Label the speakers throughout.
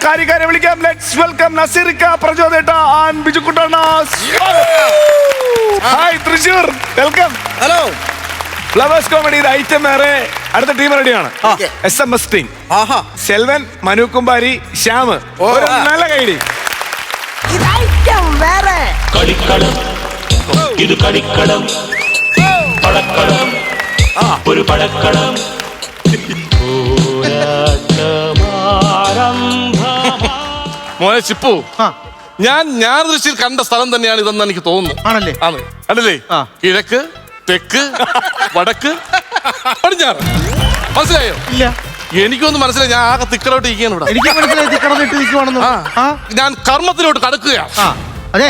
Speaker 1: കാര്യക്കാരെ വിളിക്കാം. Let's welcome നസീറിക്ക, പ്രചോദേട്ട ആൻഡ് ബിജുക്കുട്ടണ്ണാസ്. Hi Thrissur, welcome.
Speaker 2: Hello.
Speaker 1: Flowers കോമഡിയുടെ ഐറ്റം വേറെ, അടുത്ത ടീം റെഡിയാണ്. SMS team. സെൽവൻ, മനു കുമ്പാരി, ശ്യാം. ഒരു നല്ല കൈഡി.
Speaker 3: കളിക്കളം ഇത് കളിക്കളം, പടക്കളം ഒരു പടക്കളം.
Speaker 4: മോനെ ചിപ്പു, ഞാൻ ദൃശ്യത്തിൽ കണ്ട സ്ഥലം തന്നെയാണ് ഇതെന്ന് എനിക്ക് തോന്നുന്നു.
Speaker 2: ആണല്ലേ?
Speaker 4: ആണ് അല്ലല്ലേ? കിഴക്ക്, തെക്ക്, വടക്ക്, പടിഞ്ഞാറ്. മനസ്സിലായോ? ഇല്ല, എനിക്കൊന്നും മനസ്സിലായി. ഞാൻ ആകെ തിക്കലോട്ട് ഇരിക്കുകയാണ് ഇവിടെ.
Speaker 2: എനിക്ക് മനസ്സിലായി തിക്കടന്നിട്ട് നിൽക്കുവാണെന്ന്.
Speaker 4: ഞാൻ കർമ്മത്തിലോട്ട് കടക്കുകയാണ്.
Speaker 2: അതെ,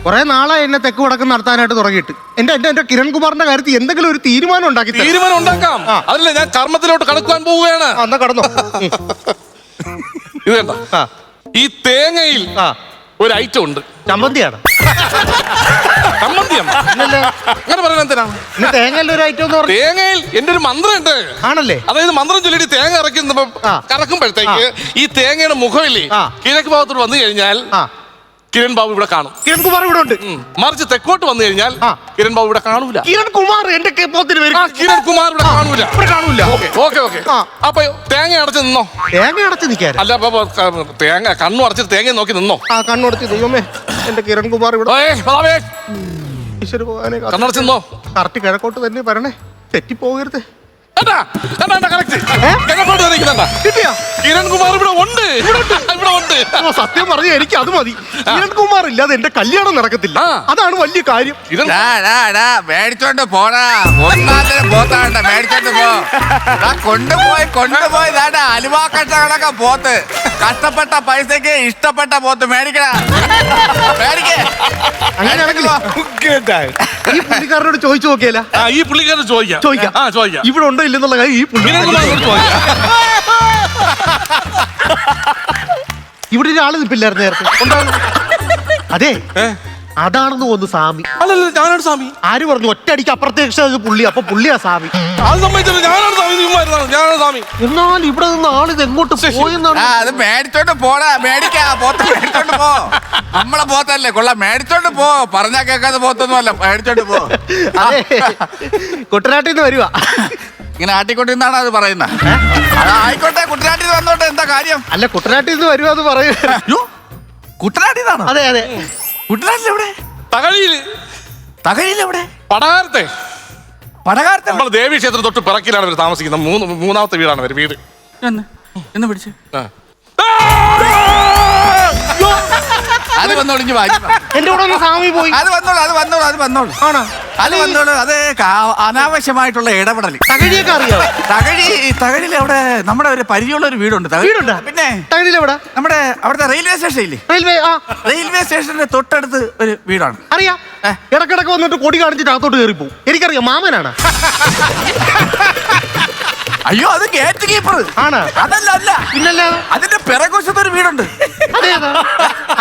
Speaker 2: കുറെ നാളെ എന്നെ തെക്ക് വടക്കം നടത്താനായിട്ട് തുടങ്ങിയിട്ട് എന്റെ കിരൺകുമാറിന്റെ കാര്യത്തിൽ എന്തെങ്കിലും ഒരു തീരുമാനം
Speaker 4: ഉണ്ടാക്കാം. അതല്ല, ഞാൻ കർമ്മത്തിലോട്ട് കടക്കുവാൻ പോവുകയാണ്.
Speaker 2: എന്നാ കടന്നോ.
Speaker 4: ഇത് കണ്ട, ഈ തേങ്ങയിൽ ഒരു ഐറ്റം ഉണ്ട്.
Speaker 2: ചമ്മന്തിയാണ്.
Speaker 4: അങ്ങനെ പറയുന്നത് എന്തിനാ?
Speaker 2: തേങ്ങയിൽ ഒരു ഐറ്റം എന്ന് പറഞ്ഞു.
Speaker 4: തേങ്ങയിൽ എന്റെ ഒരു മന്ത്രം ഉണ്ട്.
Speaker 2: ആണല്ലേ?
Speaker 4: അതായത് മന്ത്രം ചൊല്ലിട്ട് തേങ്ങ കറക്കുമ്പോഴത്തേക്ക് ഈ തേങ്ങയുടെ മുഖമില്ലേ കിഴക്ക് ഭാഗത്തോട്ട് വന്നു കഴിഞ്ഞാൽ കിരൺ ബാബു ഇവിടെ കാണും.
Speaker 2: കിരൺകുമാർ ഇവിടെ ഉണ്ട്.
Speaker 4: മറിച്ച് തെക്കോട്ട് വന്നു കഴിഞ്ഞാൽ കിരൺ ബാബു ഇവിടെ കാണൂല.
Speaker 2: കിരൺകുമാർ എന്റെ
Speaker 4: കിരൺ കുമാർ ഇവിടെ കാണൂല. ഓക്കെ. അപ്പൊ തേങ്ങ അടച്ച് നിന്നോ.
Speaker 2: തേങ്ങ അടച്ച് നിൽക്കാൻ
Speaker 4: അല്ല, തേങ്ങ കണ്ണു അടച്ചിട്ട് തേങ്ങ നോക്കി നിന്നോ.
Speaker 2: കണ്ണുടച്ച് ദൈവമേ, എന്റെ കിരൺകുമാർ ഇവിടെ.
Speaker 4: കണ്ണടച്ച് നിന്നോ.
Speaker 2: കറക്റ്റ് കിഴക്കോട്ട് തന്നെ പറയണേ, തെറ്റിപ്പോകരുത്.
Speaker 4: കിരൺകുമാർ ഇവിടെ ഉണ്ട്.
Speaker 2: സത്യം പറഞ്ഞ എനിക്ക് അത് മതി. കിരൺകുമാർ ഇല്ലാതെ എന്റെ കല്യാണം നടക്കത്തില്ല. അതാണ് വലിയ കാര്യം.
Speaker 5: മേടിച്ചോണ്ട് പോടാ, ഒന്നാമത്തെ പോത്താണ്ട. മേടിച്ചോണ്ട് പോ. കൊണ്ടുപോയി അലുവാ കഷ്ടകളൊക്കെ പോത്ത്. കഷ്ടപ്പെട്ട പൈസക്ക് ഇഷ്ടപ്പെട്ട പോത്ത് മേടിക്കണ.
Speaker 2: അങ്ങനെയാണെങ്കിൽ ഈ പുള്ളിക്കാരനോട് ചോദിച്ചു നോക്കിയല്ല.
Speaker 4: ഈ പുള്ളിക്കാരനോട് ചോദിക്കാം
Speaker 2: ഇവിടെ ഉണ്ടോ ഇല്ലെന്നുള്ള കാര്യം ഈ പുള്ളിക്കാരനോട് ചോദിക്കാം. ഇവിടെ ഒരാള് നിൽപ്പില്ലായിരുന്നു നേരത്തെ. അതെ, അതാണെന്ന് തോന്നുന്നു സ്വാമി.
Speaker 4: അല്ലല്ല, ഞാനാണ് സ്വാമി.
Speaker 2: ആര് പറഞ്ഞു? ഒറ്റയടിക്ക് അപ്രത്യക്ഷ പുള്ളി. അപ്പൊ പുള്ളിയാ സ്വാമി.
Speaker 4: അത് സംബന്ധിച്ചില്ല, ഞാനാണ് സ്വാമി.
Speaker 2: എന്നാൽ ഇവിടെ നിന്ന് ആളിത് എങ്ങോട്ട് പോയെന്നാണ്.
Speaker 5: അത് മേടിച്ചോണ്ട് പോടാ. പോത്ത് മേടിച്ചോണ്ട് പോ. നമ്മളെ പോത്തല്ലേ, കൊള്ളാം. മേടിച്ചോണ്ട് പോ. പറഞ്ഞാ കേൾക്കാതെ പോത്തൊന്നും അല്ല. മേടിച്ചോണ്ട് പോ.
Speaker 2: അതെ, കുട്ടനാട്ടിൽ നിന്ന് വരുവാ.
Speaker 5: ഇങ്ങനെ ആട്ടിക്കൊണ്ടിരുന്നാണ് അത് പറയുന്നത്. ആയിക്കോട്ടെ, കുട്ടനാട്ടിൽ വന്നോട്ടെ. എന്താ കാര്യം?
Speaker 2: അല്ല, കുട്ടനാട്ടിൽ നിന്ന് വരുവാ എന്ന് പറയൂ.
Speaker 5: കുട്ടനാട്ടിൽ നിന്നാണ്?
Speaker 2: അതെ.
Speaker 5: കുട്ടനാട്ടിൽ എവിടെ? തകഴിയിൽ എവിടെ?
Speaker 4: പടകാരത്തെ നമ്മൾ ദേവീ ക്ഷേത്രം തൊട്ട് പിറക്കിലാണ് അവർ താമസിക്കുന്നത്. മൂന്നാമത്തെ വീടാണ് അവർ വീട്.
Speaker 5: എന്ന് പിടിച്ച് അത് വന്നോളിഞ്ഞു വാങ്ങി.
Speaker 2: എന്റെ കൂടെ ഒന്ന് സ്വാമി പോയി.
Speaker 5: അത് വന്നോളൂ. ആണോ? അത് വന്നോളൂ. അത് അനാവശ്യമായിട്ടുള്ള ഇടപെടൽ.
Speaker 2: തകഴിയൊക്കെ അറിയാം.
Speaker 5: തകഴിയിൽ അവിടെ നമ്മുടെ ഒരു പരിചയമുള്ള ഒരു വീടുണ്ട്. പിന്നെ
Speaker 2: തകഴിയിൽ എവിടെ?
Speaker 5: നമ്മുടെ അവിടുത്തെ റെയിൽവേ സ്റ്റേഷൻ ഇല്ലേ? റെയിൽവേ സ്റ്റേഷന്റെ തൊട്ടടുത്ത് ഒരു വീടാണ്.
Speaker 2: അറിയാം. ഇടക്കിടക്ക് വന്നിട്ട് കൊടി കാണിച്ചിട്ട് അകത്തോട്ട് കയറി പോകും. എനിക്കറിയാം, മാമനാണ്.
Speaker 5: അയ്യോ, അത് ഗേറ്റ് കീപ്പർ
Speaker 2: ആണ്.
Speaker 5: അതല്ല.
Speaker 2: പിന്നല്ല,
Speaker 5: അതിന്റെ പിറകുവശത്ത് ഒരു വീടുണ്ട്.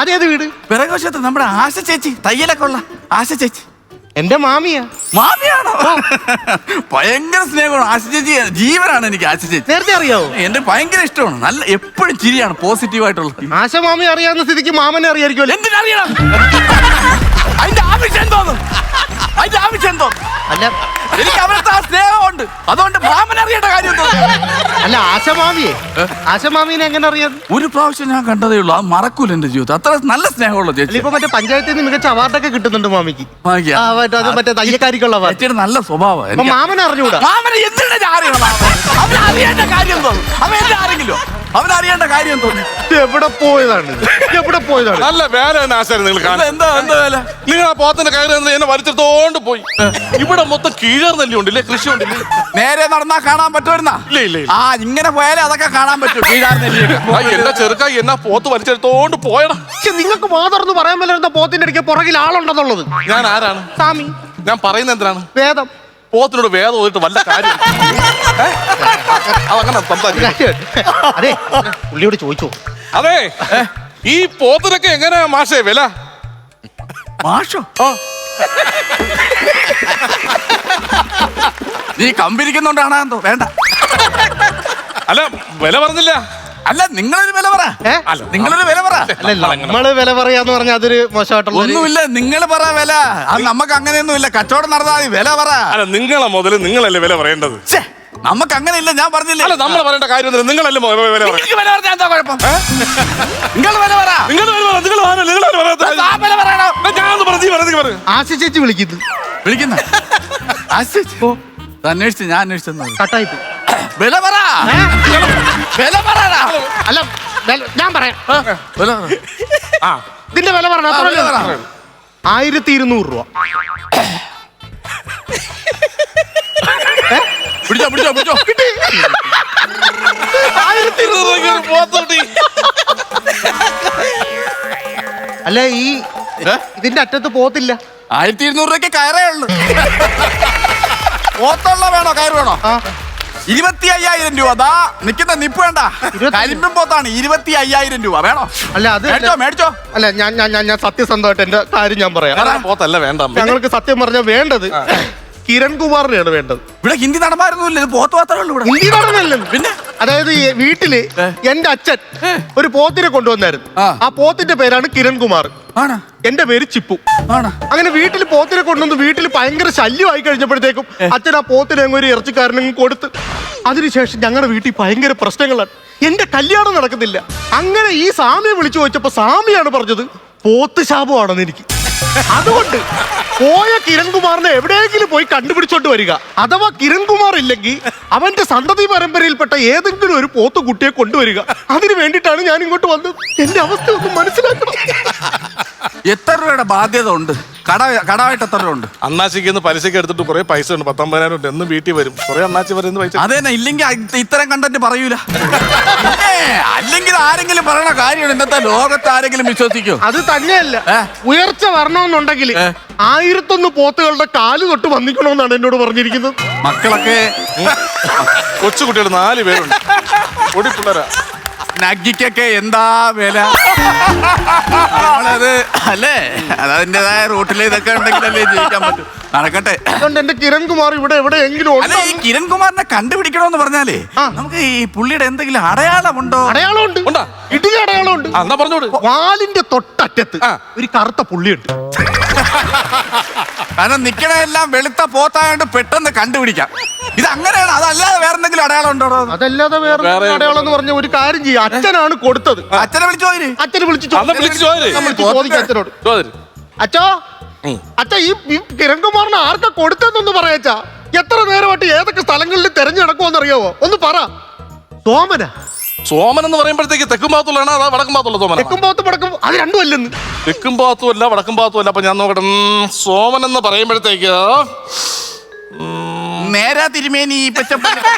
Speaker 2: അതേത് വീട്?
Speaker 5: പിറകുവശത്ത് നമ്മുടെ ആശ ചേച്ചി, തയ്യലൊക്കെ ഉള്ള ആശ ചേച്ചി.
Speaker 2: എന്റെ മാമിയാണോ?
Speaker 5: ഭയങ്കര സ്നേഹമാണ് ആശ ചേച്ചി. ജീവനാണ് എനിക്ക് ആശ ചേച്ചി.
Speaker 2: നേരത്തെ അറിയാവോ?
Speaker 5: എന്റെ ഭയങ്കര ഇഷ്ടമാണ്. നല്ല എപ്പോഴും ചിരിയാണ്, പോസിറ്റീവ് ആയിട്ടുള്ളത്.
Speaker 2: ആശ മാമി അറിയാവുന്ന സ്ഥിതിക്ക് മാമനെ അറിയായിരിക്കുമല്ലോ.
Speaker 5: എന്തിനറിയണം? അതിന്റെ ആവശ്യം എന്തോന്നു?
Speaker 2: അല്ല,
Speaker 5: എനിക്ക് അവരുടെ ആ സ്നേഹമുണ്ട്. അതുകൊണ്ട് മാമൻ അറിയേണ്ട കാര്യം.
Speaker 2: അല്ല, ആശമാമീനെ എങ്ങനെ അറിയാം?
Speaker 5: ഒരു പ്രാവശ്യം ഞാൻ കണ്ടതേ ഉള്ളൂ. അത് മറക്കൂല എന്റെ ജീവിതം. അത്ര നല്ല സ്നേഹമുള്ള ചേച്ചി.
Speaker 2: ഇപ്പൊ മറ്റേ പഞ്ചായത്തിൽ നിന്ന് മികച്ച അവാർഡൊക്കെ കിട്ടുന്നുണ്ട് മാമിക്ക്. മറ്റേ തയ്യക്കാരിക്കുള്ള
Speaker 5: ചേച്ചിയുടെ നല്ല സ്വഭാവം.
Speaker 2: മാമനെ അറിഞ്ഞൂടാ.
Speaker 5: മാമനെ എന്തിനാ അറിയണം? അവനറിയേണ്ട കാര്യം തോന്നും. അവനെന്താണെങ്കിലും അവനറിയേണ്ട കാര്യം തോന്നി.
Speaker 2: എവിടെ പോയതാണ്?
Speaker 4: നല്ല വേല ആശാരം നിങ്ങൾ കാണാൻ.
Speaker 5: എന്താ വേല?
Speaker 4: നിങ്ങൾ ആ പോത്തിന്റെ കയറി എന്നെ വലിച്ചെടുത്തോണ്ട് പോയി. ഇവിടെ മൊത്തം കീഴർന്നല്ലേ ഉണ്ടല്ലേ, കൃഷി ഉണ്ടല്ലേ?
Speaker 5: നേരെ നടന്നാ കാണാൻ പറ്റുമായിരുന്നാ?
Speaker 4: ഇല്ല.
Speaker 5: ഇങ്ങനെ പോയാലേ അതൊക്കെ കാണാൻ പറ്റും.
Speaker 4: എന്റെ ചെറുക്കായി എന്നാ പോത്ത് വലിച്ചെടുത്തോണ്ട് പോയടാ.
Speaker 2: നിങ്ങൾക്ക് മാതർന്ന് പറയാൻ പറ്റുന്ന പോത്തിന്റെ ഇടയ്ക്ക് പുറകിൽ ആളുണ്ടെന്നുള്ളത്.
Speaker 4: ഞാൻ ആരാണ്?
Speaker 2: സ്വാമി.
Speaker 4: ഞാൻ പറയുന്നത് എന്തിനാണ്?
Speaker 2: വേദം.
Speaker 4: പോത്തിനോട് വേദം പോയിട്ട് വല്ല കാര്യം അതങ്ങനെ സംസാരിക്കും.
Speaker 2: അതെ, പുള്ളിയോട് ചോദിച്ചോ.
Speaker 4: അതെ, ഈ പോത്തിനൊക്കെ എങ്ങനെയാ മാഷേ വില?
Speaker 5: മാഷോ? നീ കമ്പിരിക്കുന്നുണ്ടാണോ? വേണ്ട.
Speaker 4: അല്ല, വില പറഞ്ഞില്ല.
Speaker 5: അല്ല നിങ്ങളൊരു വില പറ. അല്ല നിങ്ങളൊരു വില പറ.
Speaker 2: അല്ല നമ്മള് വില പറയാന്ന് പറഞ്ഞാൽ അതൊരു മോശമായിട്ടുള്ള
Speaker 5: ഒന്നുമില്ല, നിങ്ങൾ പറ വില. അത് നമുക്ക് അങ്ങനെയൊന്നുമില്ല, കച്ചവടം നടന്നാൽ മതി. വില പറ.
Speaker 4: അല്ല നിങ്ങളെ മുതല് നിങ്ങളല്ലേ വില പറയേണ്ടത്.
Speaker 5: നമുക്ക് അങ്ങനെയില്ല, ഞാൻ പറഞ്ഞില്ലേ.
Speaker 4: അല്ല നമ്മൾ പറയേണ്ട കാര്യമൊന്നുമില്ല, നിങ്ങളല്ലേ വില പറ.
Speaker 5: എനിക്ക് വില പറഞ്ഞാൽ എന്താ കുഴപ്പം? നിങ്ങൾ വില പറ.
Speaker 2: ആശി ചേച്ചി വിളിക്കുന്നു.
Speaker 5: വിളിക്കുന്ന അന്വേഷിച്ചു, ഞാൻ അന്വേഷിച്ചു.
Speaker 2: കട്ടായി
Speaker 5: വില പറ. വില പറ.
Speaker 2: അല്ല ഞാൻ പറയാം.
Speaker 5: വില പറ.
Speaker 2: ഇതിന്റെ വില പറഞ്ഞ 1200 രൂപ.
Speaker 5: പിടിച്ചോ പിടിച്ചോ പിടിച്ചോ.
Speaker 2: 1200. അല്ല ഈ ഇതിന്റെ അറ്റത്ത് പോത്തില്ല.
Speaker 5: 1200 രൂപയ്ക്ക് കയറേ ഉള്ളു. പോത്തുള്ള വേണോ കയറ് വേണോ? 25,000 രൂപ. അതാ നിക്കുന്ന നിപ്പ് വേണ്ട, കരിമ്പും പോത്താണ്. 25,000 രൂപ വേണോ?
Speaker 2: അല്ല അത്
Speaker 5: മേടിച്ചോ മേടിച്ചോ.
Speaker 2: അല്ല ഞാൻ സത്യസന്ധമായിട്ട് എന്റെ കാര്യം ഞാൻ പറയാം.
Speaker 4: പോത്തല്ല വേണ്ട,
Speaker 2: ഞങ്ങൾക്ക് സത്യം പറഞ്ഞാൽ വേണ്ടത് കിരൺകുമാറിനെയാണ് വേണ്ടത്.
Speaker 5: ഇവിടെ ഹിന്ദി നടന്മാരൊന്നുമില്ല, ഇത് പോത്ത് മാത്രമേ ഉള്ളൂ ഇവിടെ.
Speaker 2: ഹിന്ദി നടനല്ലെന്ന്.
Speaker 5: പിന്നെ
Speaker 2: അതായത് ഈ വീട്ടില് എന്റെ അച്ഛൻ ഒരു പോത്തിനെ കൊണ്ടുവന്നായിരുന്നു. ആ പോത്തിന്റെ പേരാണ് കിരൺകുമാർ.
Speaker 5: ആണോ?
Speaker 2: എന്റെ പേര് ചിപ്പു.
Speaker 5: ആണോ?
Speaker 2: അങ്ങനെ വീട്ടിൽ പോത്തിനെ കൊണ്ടുവന്ന് വീട്ടിൽ ഭയങ്കര ശല്യമായി കഴിഞ്ഞപ്പോഴത്തേക്കും അച്ഛൻ ആ പോത്തിനെ ഒരു ഇറച്ചിക്കാരനും കൊടുത്ത്. അതിനുശേഷം ഞങ്ങളുടെ വീട്ടിൽ ഭയങ്കര പ്രശ്നങ്ങളാണ്. എന്റെ കല്യാണം നടക്കുന്നില്ല. അങ്ങനെ ഈ സ്വാമിയെ വിളിച്ചു ചോദിച്ചപ്പോ സ്വാമിയാണ് പറഞ്ഞത് പോത്ത് ശാപമാണെന്ന് എനിക്ക്. അതുകൊണ്ട് പോയ കിരൺകുമാറിനെ എവിടെയെങ്കിലും പോയി കണ്ടുപിടിച്ചോണ്ട് വരിക. അഥവാ കിരൺകുമാർ ഇല്ലെങ്കിൽ അവന്റെ സന്തതി പരമ്പരയിൽപ്പെട്ട ഏതെങ്കിലും ഒരു പോത്ത് കുട്ടിയെ കൊണ്ടുവരിക. അതിന് വേണ്ടിയിട്ടാണ് ഞാൻ ഇങ്ങോട്ട് വന്നത്. എന്റെ അവസ്ഥ ഒന്ന് മനസ്സിലാക്കണം.
Speaker 5: എത്ര രൂപയുടെ ബാധ്യത ഉണ്ട്? കടമായിട്ട് എത്ര രൂപ ഉണ്ട്?
Speaker 4: അണ്ണാച്ചിക്ക് പലിശക്ക് എടുത്തിട്ട് കുറെ പൈസ ഉണ്ട്, 19,000 ഉണ്ട്. എന്നും വീട്ടിൽ വരും കുറെ അണ്ണാച്ചി വരുന്ന പൈസ.
Speaker 5: അത് തന്നെ, ഇല്ലെങ്കിൽ ഇത്തരം കണ്ടന്റ് പറയൂല. അല്ലെങ്കിൽ ആരെങ്കിലും പറയണ കാര്യമാണ്. ഇന്നത്തെ ലോകത്ത് ആരെങ്കിലും വിശ്വസിക്കോ?
Speaker 2: അത് തന്നെയല്ല, ഉയർച്ച വരണമെന്നുണ്ടെങ്കിൽ 1001 പോത്തുകളുടെ കാല് തൊട്ട് വന്നിക്കണമെന്നാണ് എന്നോട് പറഞ്ഞിരിക്കുന്നത്.
Speaker 5: മക്കളൊക്കെ
Speaker 4: കൊച്ചുകുട്ടികൾ 4 പേരുണ്ട്. ഓടിപ്പിള്ളേരാ.
Speaker 5: നഗ്ഗിക്കൊക്കെ എന്താ വില? നമ്മളത് അല്ലേ, അതതിൻ്റെതായ റൂട്ടിൽ ഇതൊക്കെ ഉണ്ടെങ്കിലല്ലേ ജീവിക്കാൻ പറ്റും. നടക്കട്ടെ.
Speaker 2: അതുകൊണ്ട് എന്റെ കിരൺകുമാർ ഇവിടെ എവിടെയെങ്കിലും
Speaker 5: അല്ല, ഈ കിരൺകുമാറിനെ കണ്ടുപിടിക്കണമെന്ന് പറഞ്ഞാലേ നമുക്ക് ഈ പുള്ളിയുടെ എന്തെങ്കിലും അടയാളമുണ്ടോ?
Speaker 2: അടയാളമുണ്ട്.
Speaker 4: ഉണ്ടോ?
Speaker 2: ഇടുക അടയാളമുണ്ട്.
Speaker 4: എന്നാ പറഞ്ഞോട്.
Speaker 2: വാലിന്റെ തൊട്ടറ്റത്ത് ഒരു കറുത്ത പുള്ളിയുണ്ട്.
Speaker 5: കാരണം നിക്കണെല്ലാം വെളുത്ത പോത്തായോണ്ട് പെട്ടെന്ന് കണ്ടുപിടിക്കാം. ഇത് അങ്ങനെയാണ്, അതല്ലാതെ വേറെ എന്തെങ്കിലും അടയാളം ഉണ്ടോ?
Speaker 2: അതല്ലാതെ വേറെ അടയാളം എന്ന് പറഞ്ഞ ഒരു കാര്യം ചെയ്യാം. അച്ഛനാണ് കൊടുത്തത്.
Speaker 5: അച്ഛനെ വിളിച്ചോ?
Speaker 2: അച്ഛനെ വിളിച്ചു അച്ഛനോട്. അച്ഛോ, അച്ഛ ഈ കിരൺകുമാറിനെ ആർക്കാ കൊടുത്തതെന്നൊന്ന് പറയാച്ചാ. എത്ര നേരമായിട്ട് ഏതൊക്കെ സ്ഥലങ്ങളിൽ തെരഞ്ഞെടുക്കുമെന്ന് അറിയാവോ? ഒന്ന് പറ. സോമന.
Speaker 4: സോമൻ എന്ന് പറയുമ്പോഴത്തേക്ക് തെക്കും ഭാഗത്തുള്ളതാണ്, അതാ വടക്കും ഭാഗത്തുള്ള സോമൻ?
Speaker 2: തെക്കും ഭാഗത്ത് വടക്കും അത് രണ്ടും അല്ലെന്ന്.
Speaker 4: തെക്കും ഭാഗത്തും അല്ല വടക്കും ഭാഗത്തും അല്ല. അപ്പൊ ഞാൻ നോക്കട്ടെ. സോമൻ എന്ന് പറയുമ്പോഴത്തേക്ക്
Speaker 5: നേരാ തിരുമേനി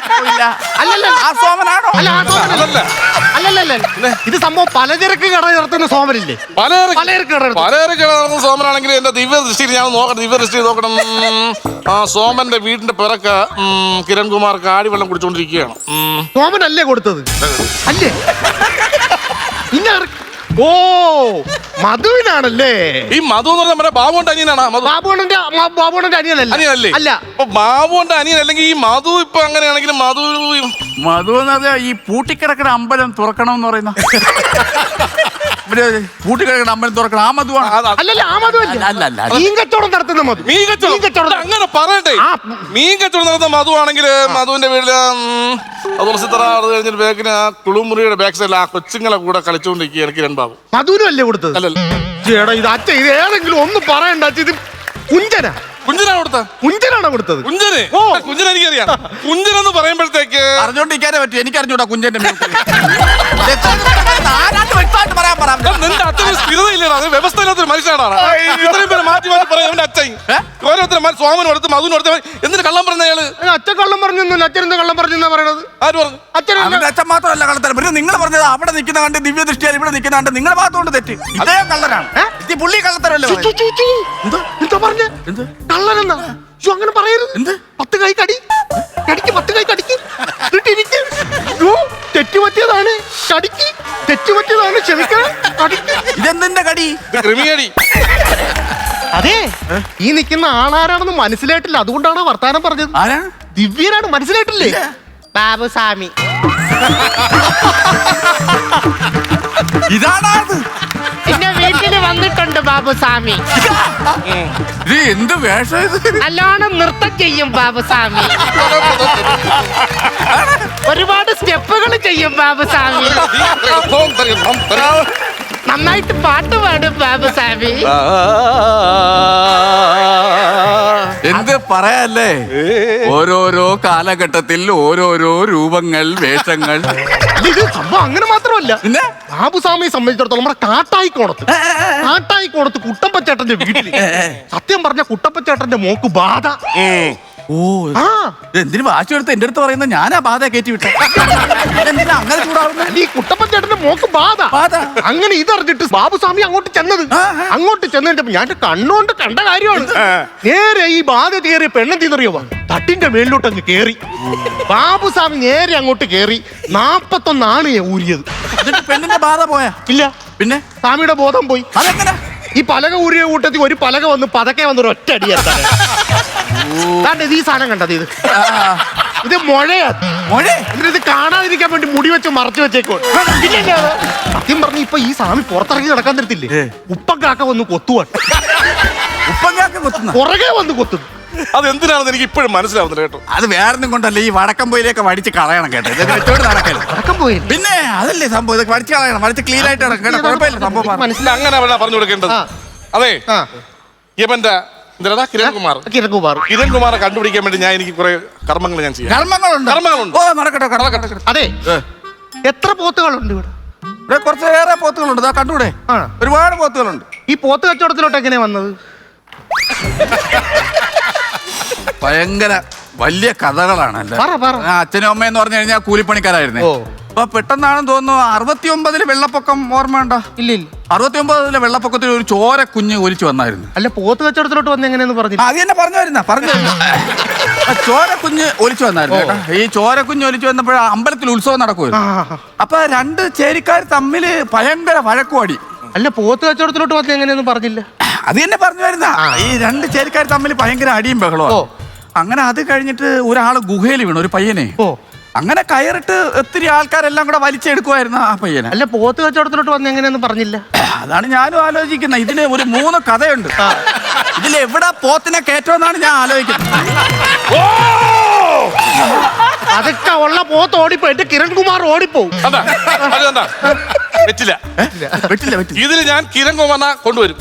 Speaker 2: അല്ലല്ല,
Speaker 5: ആ സോമനാണോ?
Speaker 2: അല്ല, ആ സോമനല്ല. അല്ലല്ല, ഇത് സംഭവം പലചരക്ക് കട നടത്തുന്ന സോമനില്ലേ? പലചരക്ക് കട
Speaker 4: നടത്തുന്ന സോമനാണെങ്കിൽ എന്റെ ദിവ്യ ദൃഷ്ടിയിൽ ഞാൻ നോക്കണം. ദിവ്യ ദൃഷ്ടിയിൽ നോക്കണം. ആ സോമന്റെ വീടിന്റെ പിറക്ക കിരൺകുമാർ കാടിവെള്ളം കുടിച്ചോണ്ടിരിക്കുകയാണ്.
Speaker 2: സോമനല്ലേ കൊടുത്തത്? അല്ലേ? പിന്നെ ഓ, മധുവിനാണല്ലേ?
Speaker 4: ഈ മധു എന്ന് പറഞ്ഞാൽ ബാബുവിന്റെ അനിയനാണ്.
Speaker 2: ബാബുവിന്റെ അനിയനല്ലേ? അല്ല,
Speaker 4: ബാബുവിന്റെ അനിയൻ. അല്ലെങ്കിൽ ഈ മധു ഇപ്പൊ അങ്ങനെയാണെങ്കിൽ മധു
Speaker 5: എന്നത് ഈ പൂട്ടിക്കിടക്കുന്ന അമ്പലം തുറക്കണമെന്ന് പറയുന്ന പൂട്ടിക്കിടക്കുന്ന അമ്പലം തുറക്കണം. ആ മധുവാണ്?
Speaker 2: അല്ലല്ല, ആ മധു അല്ല. മീൻ കച്ചവടം നടത്തുന്ന മധു.
Speaker 4: അങ്ങനെ പറയട്ടെ. മീൻ കച്ചവടം നടത്തുന്ന മധു ആണെങ്കിൽ മധുവിന്റെ വീട്ടില് തുളസിത്തറ അത് കഴിഞ്ഞിട്ട് ബാക്കിന് ആ കുളിമുറിയുടെ ബാക്ക് സൈഡിൽ ആ കൊച്ചുങ്ങളെ കൂടെ കളിച്ചുകൊണ്ടിരിക്കുകയാണ് കിരൺ ബാബു.
Speaker 2: മധുവിനും അല്ലേ കൊടുത്തത്?
Speaker 4: അല്ലല്ല.
Speaker 2: ചേട്ടാ, ഇത് അച്ഛ ഇത് ഏതെങ്കിലും ഒന്ന് പറയണ്ട. ഇത് കുഞ്ചനാ.
Speaker 4: കുഞ്ചനാണ് കൊടുത്തത്.
Speaker 2: കുഞ്ചനാണ് കൊടുത്തത്.
Speaker 4: കുഞ്ചന്? ഓ, കുഞ്ചൻ എനിക്കറിയാം. കുഞ്ചൻ എന്ന് പറയുമ്പോഴത്തേക്ക്
Speaker 5: അറിഞ്ഞോണ്ടിരിക്കാനേ പറ്റും. എനിക്ക് അറിഞ്ഞൂടാ കുഞ്ചന്റെ.
Speaker 4: നിന്റെ അച്ഛന് സ്ഥിരതയില്ലേടാ. അത് വ്യവസ്ഥയില്ലാത്തൊരു മനുഷ്യനാണ്. ഇത്രയും പേര് മാറ്റി മാറ്റി പറയാം. അവന്റെ അച്ഛൻ ഓരോരുത്തരും സോമനും എടുത്ത് മധുവിനും എടുത്ത് എന്തിനു കള്ളം പറഞ്ഞ അയാള്?
Speaker 2: അച്ഛൻ കള്ളം പറഞ്ഞൊന്നുമില്ല. അച്ഛൻ എന്താ കള്ളം പറഞ്ഞെന്നാ പറയണത്?
Speaker 4: ആര് പറഞ്ഞു?
Speaker 5: അച്ഛൻ മാത്രമല്ല കള്ളത്തരം. പിന്നെ നിങ്ങൾ പറഞ്ഞത് അവിടെ നിൽക്കുന്ന കണ്ട് ദിവ്യ ദൃഷ്ടിയാൽ ഇവിടെ നിൽക്കുന്ന കണ്ട് നിങ്ങളുടെ ഭാഗത്തോണ്ട് തെറ്റ്. ഇതേ കള്ളനാണ്. ഈ പുള്ളി കള്ളത്തരല്ലേ?
Speaker 2: എന്താ പറഞ്ഞ? കള്ളനെന്നാ? അങ്ങനെ പറയരുത്. എന്ത് 10 കൈ കടി കടിക്ക് 10 കൈ കടിക്ക് തെറ്റുപറ്റിയതാണ്. കടിക്ക് തെറ്റുപറ്റിയതാണ്. ക്ഷമിക്കണം.
Speaker 5: ഇതെന്തിന്റെ കടി?
Speaker 4: ക്രിമിയടി.
Speaker 2: അതെ, ഈ നിൽക്കുന്ന ആളാരാണെന്ന് മനസ്സിലായിട്ടില്ല. അതുകൊണ്ടാണ് വർത്താനം പറഞ്ഞത്.
Speaker 5: ആരാണ്?
Speaker 2: ദിവ്യനാണ്. മനസ്സിലായിട്ടില്ലേ? ബാബുസ്വാമി.
Speaker 5: ഇതാണോ അത്?
Speaker 6: എന്റെ വീട്ടില് വന്നിട്ടുണ്ട് ബാബുസ്വാമി.
Speaker 5: ഇത് എന്ത് വേഷം ഇത്?
Speaker 6: നല്ലോണം നൃത്തം ചെയ്യും ബാബുസ്വാമി. ഒരുപാട് സ്റ്റെപ്പുകൾ ചെയ്യും ബാബുസ്വാമി. നന്നായിട്ട് പാട്ട് പാടും ബാബുസ്വാമി.
Speaker 5: എന്ത് പറയാല്ലേ, ഓരോരോ കാലഘട്ടത്തിൽ ഓരോരോ രൂപങ്ങൾ, വേഷങ്ങൾ.
Speaker 2: ഇത് സംഭവം അങ്ങനെ മാത്രമല്ല.
Speaker 5: പിന്നെ
Speaker 2: ബാബുസ്വാമിയെ സംബന്ധിച്ചിടത്തോളം നമ്മുടെ കാട്ടായിക്കോണത്ത് കുട്ടപ്പച്ചേട്ടന്റെ വീട്ടില് സത്യം പറഞ്ഞ കുട്ടപ്പച്ചേട്ടന്റെ മോക്ക് ബാധ.
Speaker 5: ഓ,
Speaker 2: ആ
Speaker 5: എന്തിനു വാശി എടുത്ത് എന്റെ അടുത്ത് പറയുന്നത് ഞാനാ ബാധ കയറ്റി വിട്ട. എന്തിനാ അങ്ങനെ ചൂടാവുന്നത്?
Speaker 2: ഈ കുട്ടപ്പച്ചേട്ടന്റെ മോക്ക് ബാധ. അങ്ങനെ ഇതറിഞ്ഞിട്ട് ബാബുസ്വാമി അങ്ങോട്ട് ചെന്നത്. അങ്ങോട്ട് ചെന്നിട്ട് ഞാൻ കണ്ണുകൊണ്ട് കണ്ട കാര്യമാണ്. നേരെ ഈ ബാധ കയറിയ പെണ്ണെന്തിന്നറിയോ, തട്ടിന്റെ മേളിലോട്ട് അങ്ങ് കേറി. ബാബുസ്വാമി നേരെ അങ്ങോട്ട് കേറി 41 ആണിയെ ഊരിയത്.
Speaker 5: എന്നിട്ട് പെണ്ണിന്റെ ബാധ പോയാ?
Speaker 2: ഇല്ല.
Speaker 5: പിന്നെ
Speaker 2: സ്വാമിയുടെ ബോധം പോയി.
Speaker 5: അതെങ്ങനെ?
Speaker 2: ഈ പലക ഊരിയ കൂട്ടത്തിൽ ഒരു പലക വന്ന് പതക്കെ വന്നൊരു ഒറ്റ അടിയെത്താൻ. ഈ സാധനം കണ്ടത് ഇത് മുഴയാ. എന്നിട്ട് ഇത് കാണാതിരിക്കാൻ വേണ്ടി മുടി വെച്ച് മറച്ചു വെച്ചേക്കോ. സത്യം പറഞ്ഞു ഇപ്പൊ ഈ സ്വാമി പുറത്തിറങ്ങി നടക്കാൻ തരത്തില്ലേ, ഉപ്പക്കാക്ക വന്ന് കൊത്തുവാൻ.
Speaker 5: ഉപ്പങ്ങാക്ക കൊത്തുന്ന
Speaker 2: പുറകെ വന്ന് കൊത്തുന്നു.
Speaker 4: അതെന്തിനാണെന്ന് എനിക്ക് ഇപ്പോഴും മനസ്സിലാവുന്നില്ല കേട്ടോ.
Speaker 5: അത് വേറൊന്നും കൊണ്ടല്ല, ഈ വടക്കം പോയിലേക്ക് വടിച്ച് കളയണം കേട്ടോ. ഇത് വെച്ചോട് നടക്കരുത്.
Speaker 2: അടക്കം പോയി.
Speaker 5: പിന്നെ അതല്ലേ സംഭവം, ഇത് വടിച്ച് കളയണം, വടിച്ച് ക്ലീൻ ആയിട്ട് നടക്കണം. കുഴപ്പമില്ല സംഭവം.
Speaker 2: മനസ്സിലായി.
Speaker 4: അങ്ങനെ അവനാ പറഞ്ഞു കൊടുക്കേണ്ടത്. അതെ, ഇവന്റെ കിരൺകുമാർ കണ്ടുപിടിക്കാൻ വേണ്ടി എനിക്ക് കുറെ കർമ്മങ്ങൾ ഞാൻ ചെയ്യാം.
Speaker 5: കർമ്മങ്ങളുണ്ട്. ഓ, നടക്കട്ടെ.
Speaker 2: അതെ, എത്ര പോത്തുകളുണ്ട് ഇവിടെ?
Speaker 5: ഇവിടെ കുറച്ചേറെ പോത്തുകളുണ്ട്. ഇതാ കണ്ടൂടെ, ഒരുപാട് പോത്തുകളുണ്ട്.
Speaker 2: ഈ പോത്ത് കച്ചവടത്തിലോട്ട് എങ്ങനെയാ വന്നത്?
Speaker 5: ഭയങ്കര വലിയ കഥകളാണ്. അച്ഛനും അമ്മയെന്ന് പറഞ്ഞു കഴിഞ്ഞാൽ കൂലിപ്പണിക്കാരായിരുന്നേ. അപ്പൊ പെട്ടെന്നാണെന്ന് തോന്നുന്നു 69 വെള്ളപ്പൊക്കം ഓർമ്മയുണ്ടോ?
Speaker 2: ഇല്ല.
Speaker 5: 69 വെള്ളപ്പൊക്കത്തിൽ ഒരു ചോര കുഞ്ഞ് ഒലിച്ചു വന്നായിരുന്നു.
Speaker 2: അല്ല, പോത്ത് കച്ചവടത്തിലോട്ട് വന്ന് എങ്ങനെയാന്ന് പറഞ്ഞു.
Speaker 5: അത് തന്നെ പറഞ്ഞു ചോര കുഞ്ഞ് ഒലിച്ചു വന്നായിരുന്നു കേട്ടോ. ഈ ചോര കുഞ്ഞ് ഒലിച്ചു വന്നപ്പോഴ അമ്പലത്തിൽ ഉത്സവം നടക്കുമായിരുന്നു. അപ്പൊ 2 ചേരിക്കാർ തമ്മില് ഭയങ്കര വഴക്കുവാടി.
Speaker 2: അല്ല, പോത്ത് കച്ചവടത്തിലോട്ട് വന്ന് എങ്ങനെയൊന്നും പറഞ്ഞില്ല.
Speaker 5: അത് തന്നെ പറഞ്ഞു വരുന്ന ഈ 2 ചേരിക്കാർ തമ്മിൽ ഭയങ്കര അടിയും ബഹളവും. അങ്ങനെ അത് കഴിഞ്ഞിട്ട് ഒരാള് ഗുഹയിൽ വീണു, ഒരു പയ്യനെ. അങ്ങനെ കയറിട്ട് ഒത്തിരി ആൾക്കാരെല്ലാം കൂടെ വലിച്ചെടുക്കുമായിരുന്നു ആ പയ്യനെ.
Speaker 2: അല്ല, പോത്ത് കച്ചവടത്തിലോട്ട് വന്ന് എങ്ങനെയൊന്നും പറഞ്ഞില്ല.
Speaker 5: അതാണ് ഞാനും ആലോചിക്കുന്നത്. ഇതിന് ഒരു 3 കഥയുണ്ട്. ഇതിലെവിടെ പോത്തിനെ കയറ്റുമെന്നാണ് ഞാൻ ആലോചിക്കുന്നത്.
Speaker 2: അതൊക്കെ ഉള്ള പോത്ത് ഓടിപ്പോ. എന്റെ കിരൺകുമാർ ഓടിപ്പോവും.
Speaker 4: പറ്റില്ല. ഇതിൽ ഞാൻ കിരൺകുമാറിനെ കൊണ്ടുവരും.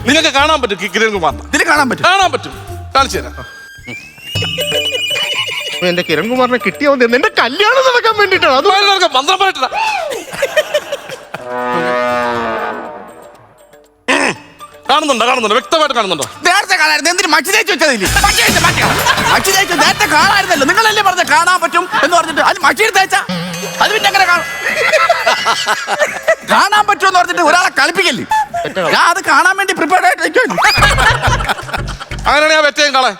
Speaker 4: നിങ്ങൾക്ക് കാണാൻ പറ്റും കിരൺകുമാറിനെ.
Speaker 5: ഇതിൽ കാണാൻ പറ്റും.
Speaker 4: കാണിച്ചു തരാം.
Speaker 2: എന്റെ കിരൺകുമാറിനെ കിട്ടിയ എന്റെ കല്യാണം നടക്കാൻ വേണ്ടിട്ടാണ്. അത്
Speaker 4: മന്ത്രം പറയട്ട. കാണുന്നുണ്ടോ? വ്യക്തമായിട്ട് കാണുന്നുണ്ടോ?
Speaker 5: നേരത്തെ കാണായിരുന്നു. എന്തിന് മച്ചി തേച്ച് വെച്ചതില്ലേ? മച്ചി തേച്ച് നേരത്തെ കാണാമായിരുന്നല്ലോ. നിങ്ങളല്ലേ പറഞ്ഞ കാണാൻ പറ്റും എന്ന് പറഞ്ഞിട്ട് അത് മച്ചിയിൽ തേച്ച അത് പിന്നെ എങ്ങനെ കാണാൻ പറ്റുമെന്ന് പറഞ്ഞിട്ട് ഒരാളെ കളിപ്പിക്കല്ലേ? ഞാൻ അത് കാണാൻ വേണ്ടി പ്രിപ്പയർഡ് ആയിട്ട് വെക്കുമല്ലോ.
Speaker 4: അങ്ങനെയാണെങ്കിൽ ആ വെറ്റയും കളെ.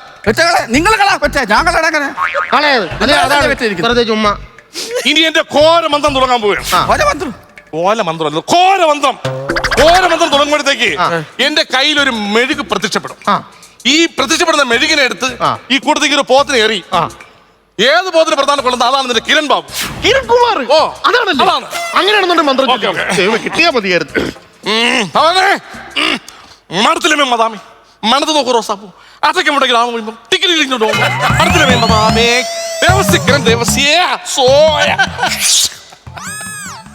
Speaker 5: നിങ്ങൾ കളാ പറ്റേ, ഞാൻ കളയുടെ അങ്ങനെ
Speaker 2: വെറുതെ ചുമ്മാ.
Speaker 4: ഇനി എന്റെ ഘോരമന്ത്രം തുടങ്ങാൻ പോവുകയാണ്. ഘോരമന്ത്രം തുടങ്ങുമ്പോഴത്തേക്ക് എന്റെ കയ്യിൽ ഒരു മെഴുക് പ്രത്യക്ഷപ്പെടും. ഈ പ്രത്യക്ഷപ്പെടുന്ന മെഴുകിനെ എടുത്ത് ഈ കൂട്ടത്തേക്ക് ഒരു പോത്തിനെ എറി. ഏത് പോത്തിന് പ്രധാനപ്പെടുന്നത് അതാണ് നിന്റെ കിരൺ ബാബു.
Speaker 2: കിരൺകുമാർ. ഓ, അതാണല്ലോ. അങ്ങനെയാണെന്നുണ്ടെങ്കിൽ മന്ത്രം കിട്ടിയാ മതിയായിരുന്നു.
Speaker 4: മണത്തിലെ മദാമി മണത്ത് നോക്കൂ റോസാപ്പൂ. അതൊക്കെ നമ്മുടെ ഗ്രാമം ടിക്കറ്റ്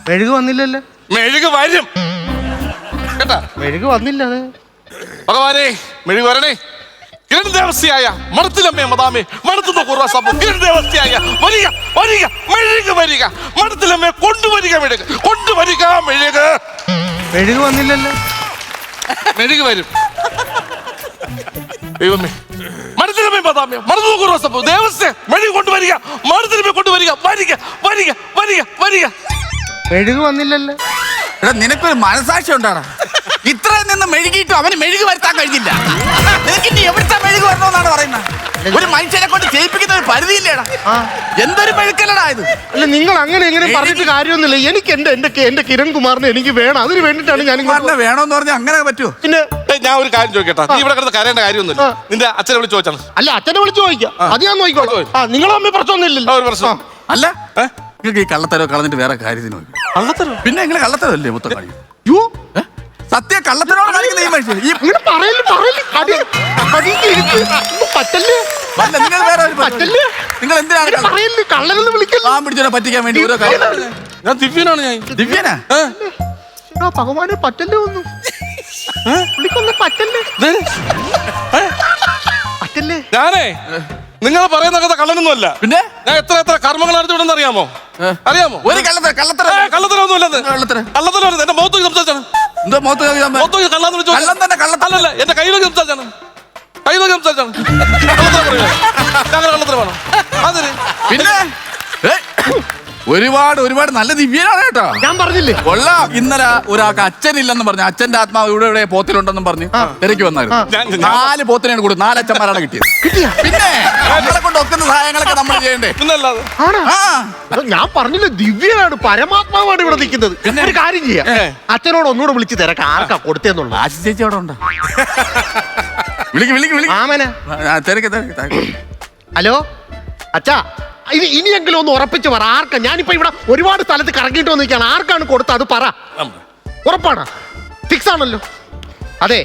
Speaker 2: മെഴുക് വന്നില്ലല്ലോ.
Speaker 4: മെഴുക് വരും കേട്ടാ.
Speaker 2: മെഴുക് വന്നില്ല.
Speaker 4: ഭഗവാനെ, മെഴുക് വരണേ. കിരൺ ദേവസ്യായ മണത്തിലമ്മേ മദാമേ മണത്ത് നോക്കൂ റോസാപ്പൂ. കിരൺ ദേവസ്യായ വരിക വരിക മെഴുക് വരിക. മണത്തിലമ്മേ കൊണ്ടുവരിക മെഴുക് കൊണ്ടുവരിക മെഴുക്.
Speaker 2: മെഴുക് വന്നില്ലല്ലോ.
Speaker 4: മെഴുക് വരും. ദൈവമേ, മണത്തിലമ്മേ മദാമേ മണത്ത് നോക്കൂ റോസാപ്പൂ. ദേവസ്യ മെഴുക് കൊണ്ടുവരിക. മണത്തിലമ്മേ കൊണ്ടുവരിക. വരിക വരിക വരിക വരിക.
Speaker 2: മെഴുക് വന്നില്ലല്ലോ.
Speaker 5: നിനക്കൊരു മനസാക്ഷി ഉണ്ടാണ്. ഇത്രയും നിന്ന് മെഴുകിയിട്ടും അവന് മെഴുക് വരുത്താൻ കഴിഞ്ഞില്ല. നിനക്ക് ഇനി എവിടുത്തെ മെഴുക് വരണമെന്നാണ് പറയുന്നത്? ഒരു മനുഷ്യനെ കൊണ്ട് ചെയ്യിപ്പിക്കുന്ന ഒരു പരിധിയില്ലേടാ. എന്തൊരു മെഴുക്കല്ലടാ ഇത്.
Speaker 2: അല്ല, നിങ്ങൾ അങ്ങനെ പറഞ്ഞിട്ട് കാര്യമൊന്നുമില്ല. എനിക്ക് എന്റെ കിരൺകുമാറിനെ എനിക്ക് വേണം. അതിന് വേണ്ടിട്ടാണ് ഞാൻ
Speaker 5: വേണമെന്ന് പറഞ്ഞാൽ അങ്ങനെ പറ്റുമോ?
Speaker 2: പിന്നെ
Speaker 4: ഞാൻ ഒരു കാര്യം ചോദിക്കട്ടെ. നീ ഇവിടെ കിടന്ന് കരയേണ്ട കാര്യമൊന്നുമില്ല. നിന്റെ അച്ഛനെ വിളിച്ച് ചോദിച്ചാണ്.
Speaker 2: അല്ല, അച്ഛനെ വിളിച്ച് ചോദിക്കാം. അത് ഞാൻ നോക്കിക്കോളാം. നിങ്ങളെ അമ്മ പ്രശ്നമൊന്നുമില്ലല്ലോ.
Speaker 4: ഒരു പ്രശ്നം
Speaker 5: അല്ല. നിങ്ങൾക്ക് ഈ കള്ളത്തരോ കളഞ്ഞിട്ട് വേറെ കാര്യത്തിന് നോക്കി.
Speaker 4: കള്ളത്തരോ?
Speaker 5: പിന്നെ നിങ്ങൾ കള്ളത്തരല്ലേ മൊത്തം കാണിക്കും?
Speaker 2: യ്യോ,
Speaker 5: സത്യ കള്ളത്തരോട് കാണിക്കുന്ന ഈ മനുഷ്യൻ ഈ
Speaker 2: ഇങ്ങനെ പറയല് എനിക്ക് പറ്റല്ലേ,
Speaker 5: അല്ല, നിങ്ങൾ വേറെ ഒരു
Speaker 2: പറ്റല്ലേ,
Speaker 5: നിങ്ങൾ എന്തിനാണ് കള്ളം?
Speaker 2: പറയല് കള്ളനെന്ന് വിളിക്കല്ലേ.
Speaker 5: പാവം പിടിച്ചവനെ പറ്റിക്കാൻ വേണ്ടി ഓരോ കാര്യം പറഞ്ഞത്?
Speaker 4: ഞാൻ ദിവ്യനാണ് ഞാൻ.
Speaker 5: ദിവ്യനാ?
Speaker 2: എടാ ഭഗവാനെ, പറ്റല്ലേ ഒന്നും വിളിക്കൊന്നും പറ്റല്ലേ,
Speaker 4: ദേ,
Speaker 2: പറ്റല്ലേ.
Speaker 4: ഞാനേ നിങ്ങൾ പറയുന്ന കഥ കള്ളനൊന്നും അല്ല.
Speaker 5: പിന്നെ
Speaker 4: ഞാൻ എത്ര കർമ്മങ്ങൾ നടത്തിവിടെന്ന് അറിയാമോ? അറിയാമോ?
Speaker 5: ഒരു കള്ളത്തരം
Speaker 4: കള്ളത്തരൊന്നും അല്ലത്.
Speaker 5: കള്ളത്തരം
Speaker 4: കള്ളത്തരം എന്റെ മുഖത്ത് സംസാരിച്ചാണ്.
Speaker 5: എന്തോ മുഖത്ത് കവിയാൻ
Speaker 4: മുഖത്ത് കള്ളാന്ന് വിളിച്ചു.
Speaker 5: കള്ളം തന്നെ, കള്ളത്തരം.
Speaker 4: അല്ലല്ല, എന്റെ കയ്യിലൊക്കെ സംസാരിച്ചാണ്. കയ്യിലൊക്കെ സംസാരിച്ചാണ്. കള്ളത്തരം പറയുമോ? ഞങ്ങൾ കള്ളത്തരമാണോ? അതിന്
Speaker 5: പിന്നെ ഒരുപാട് നല്ല ദിവ്യനാണ് കേട്ടോ.
Speaker 2: ഞാൻ പറഞ്ഞില്ലേ,
Speaker 5: കൊള്ളാം. ഇന്നലെ ഒരാൾക്ക് അച്ഛനില്ലെന്ന് പറഞ്ഞു, അച്ഛന്റെ ആത്മാവ് ഇവിടെ പോത്തിലുണ്ടെന്നും പറഞ്ഞു തിരക്ക് വന്നായിരുന്നു. 4 പോത്തിനാണ് കൊടുത്തു, 4 അച്ഛന്മാരാണ് കിട്ടിയത്.
Speaker 2: കിട്ടിയാ?
Speaker 5: പിന്നെ നമ്മളെ കൊണ്ട് ഒക്കുന്ന സഹായങ്ങളൊക്കെ നമ്മൾ ചെയ്യണ്ടേ?
Speaker 4: പിന്നല്ലാതെ.
Speaker 2: ആണോ?
Speaker 5: ആ
Speaker 2: അത് ഞാൻ പറഞ്ഞില്ലേ, ദിവ്യനാണ്, പരമാത്മാവാണ് ഇവിടെ നിൽക്കുന്നത്. ഒരു കാര്യം ചെയ്യാം, അച്ഛനോട് ഒന്നുകൂടെ വിളിച്ച് തിരക്ക് ആർക്കാ കൊടുത്തേന്നുള്ള.
Speaker 5: ആശി ചേച്ചി അവിടെ ഉണ്ടോ? വിളിക്ക്
Speaker 2: ആമന.
Speaker 5: തിരക്ക്.
Speaker 2: ഹലോ അച്ഛാ, ഇനിയെങ്കിലും ഒന്ന് ഉറപ്പിച്ച് പറ, ആർക്കാ? ഞാനിപ്പോ ഇവിടെ ഒരുപാട് സ്ഥലത്ത് കറങ്ങിയിട്ട് വന്നിരിക്കുകയാണ്, ആർക്കാണ് കൊടുത്തത് അത് പറ. ഉറപ്പാണ്? ഫിക്സ് ആണല്ലോ? അതെ,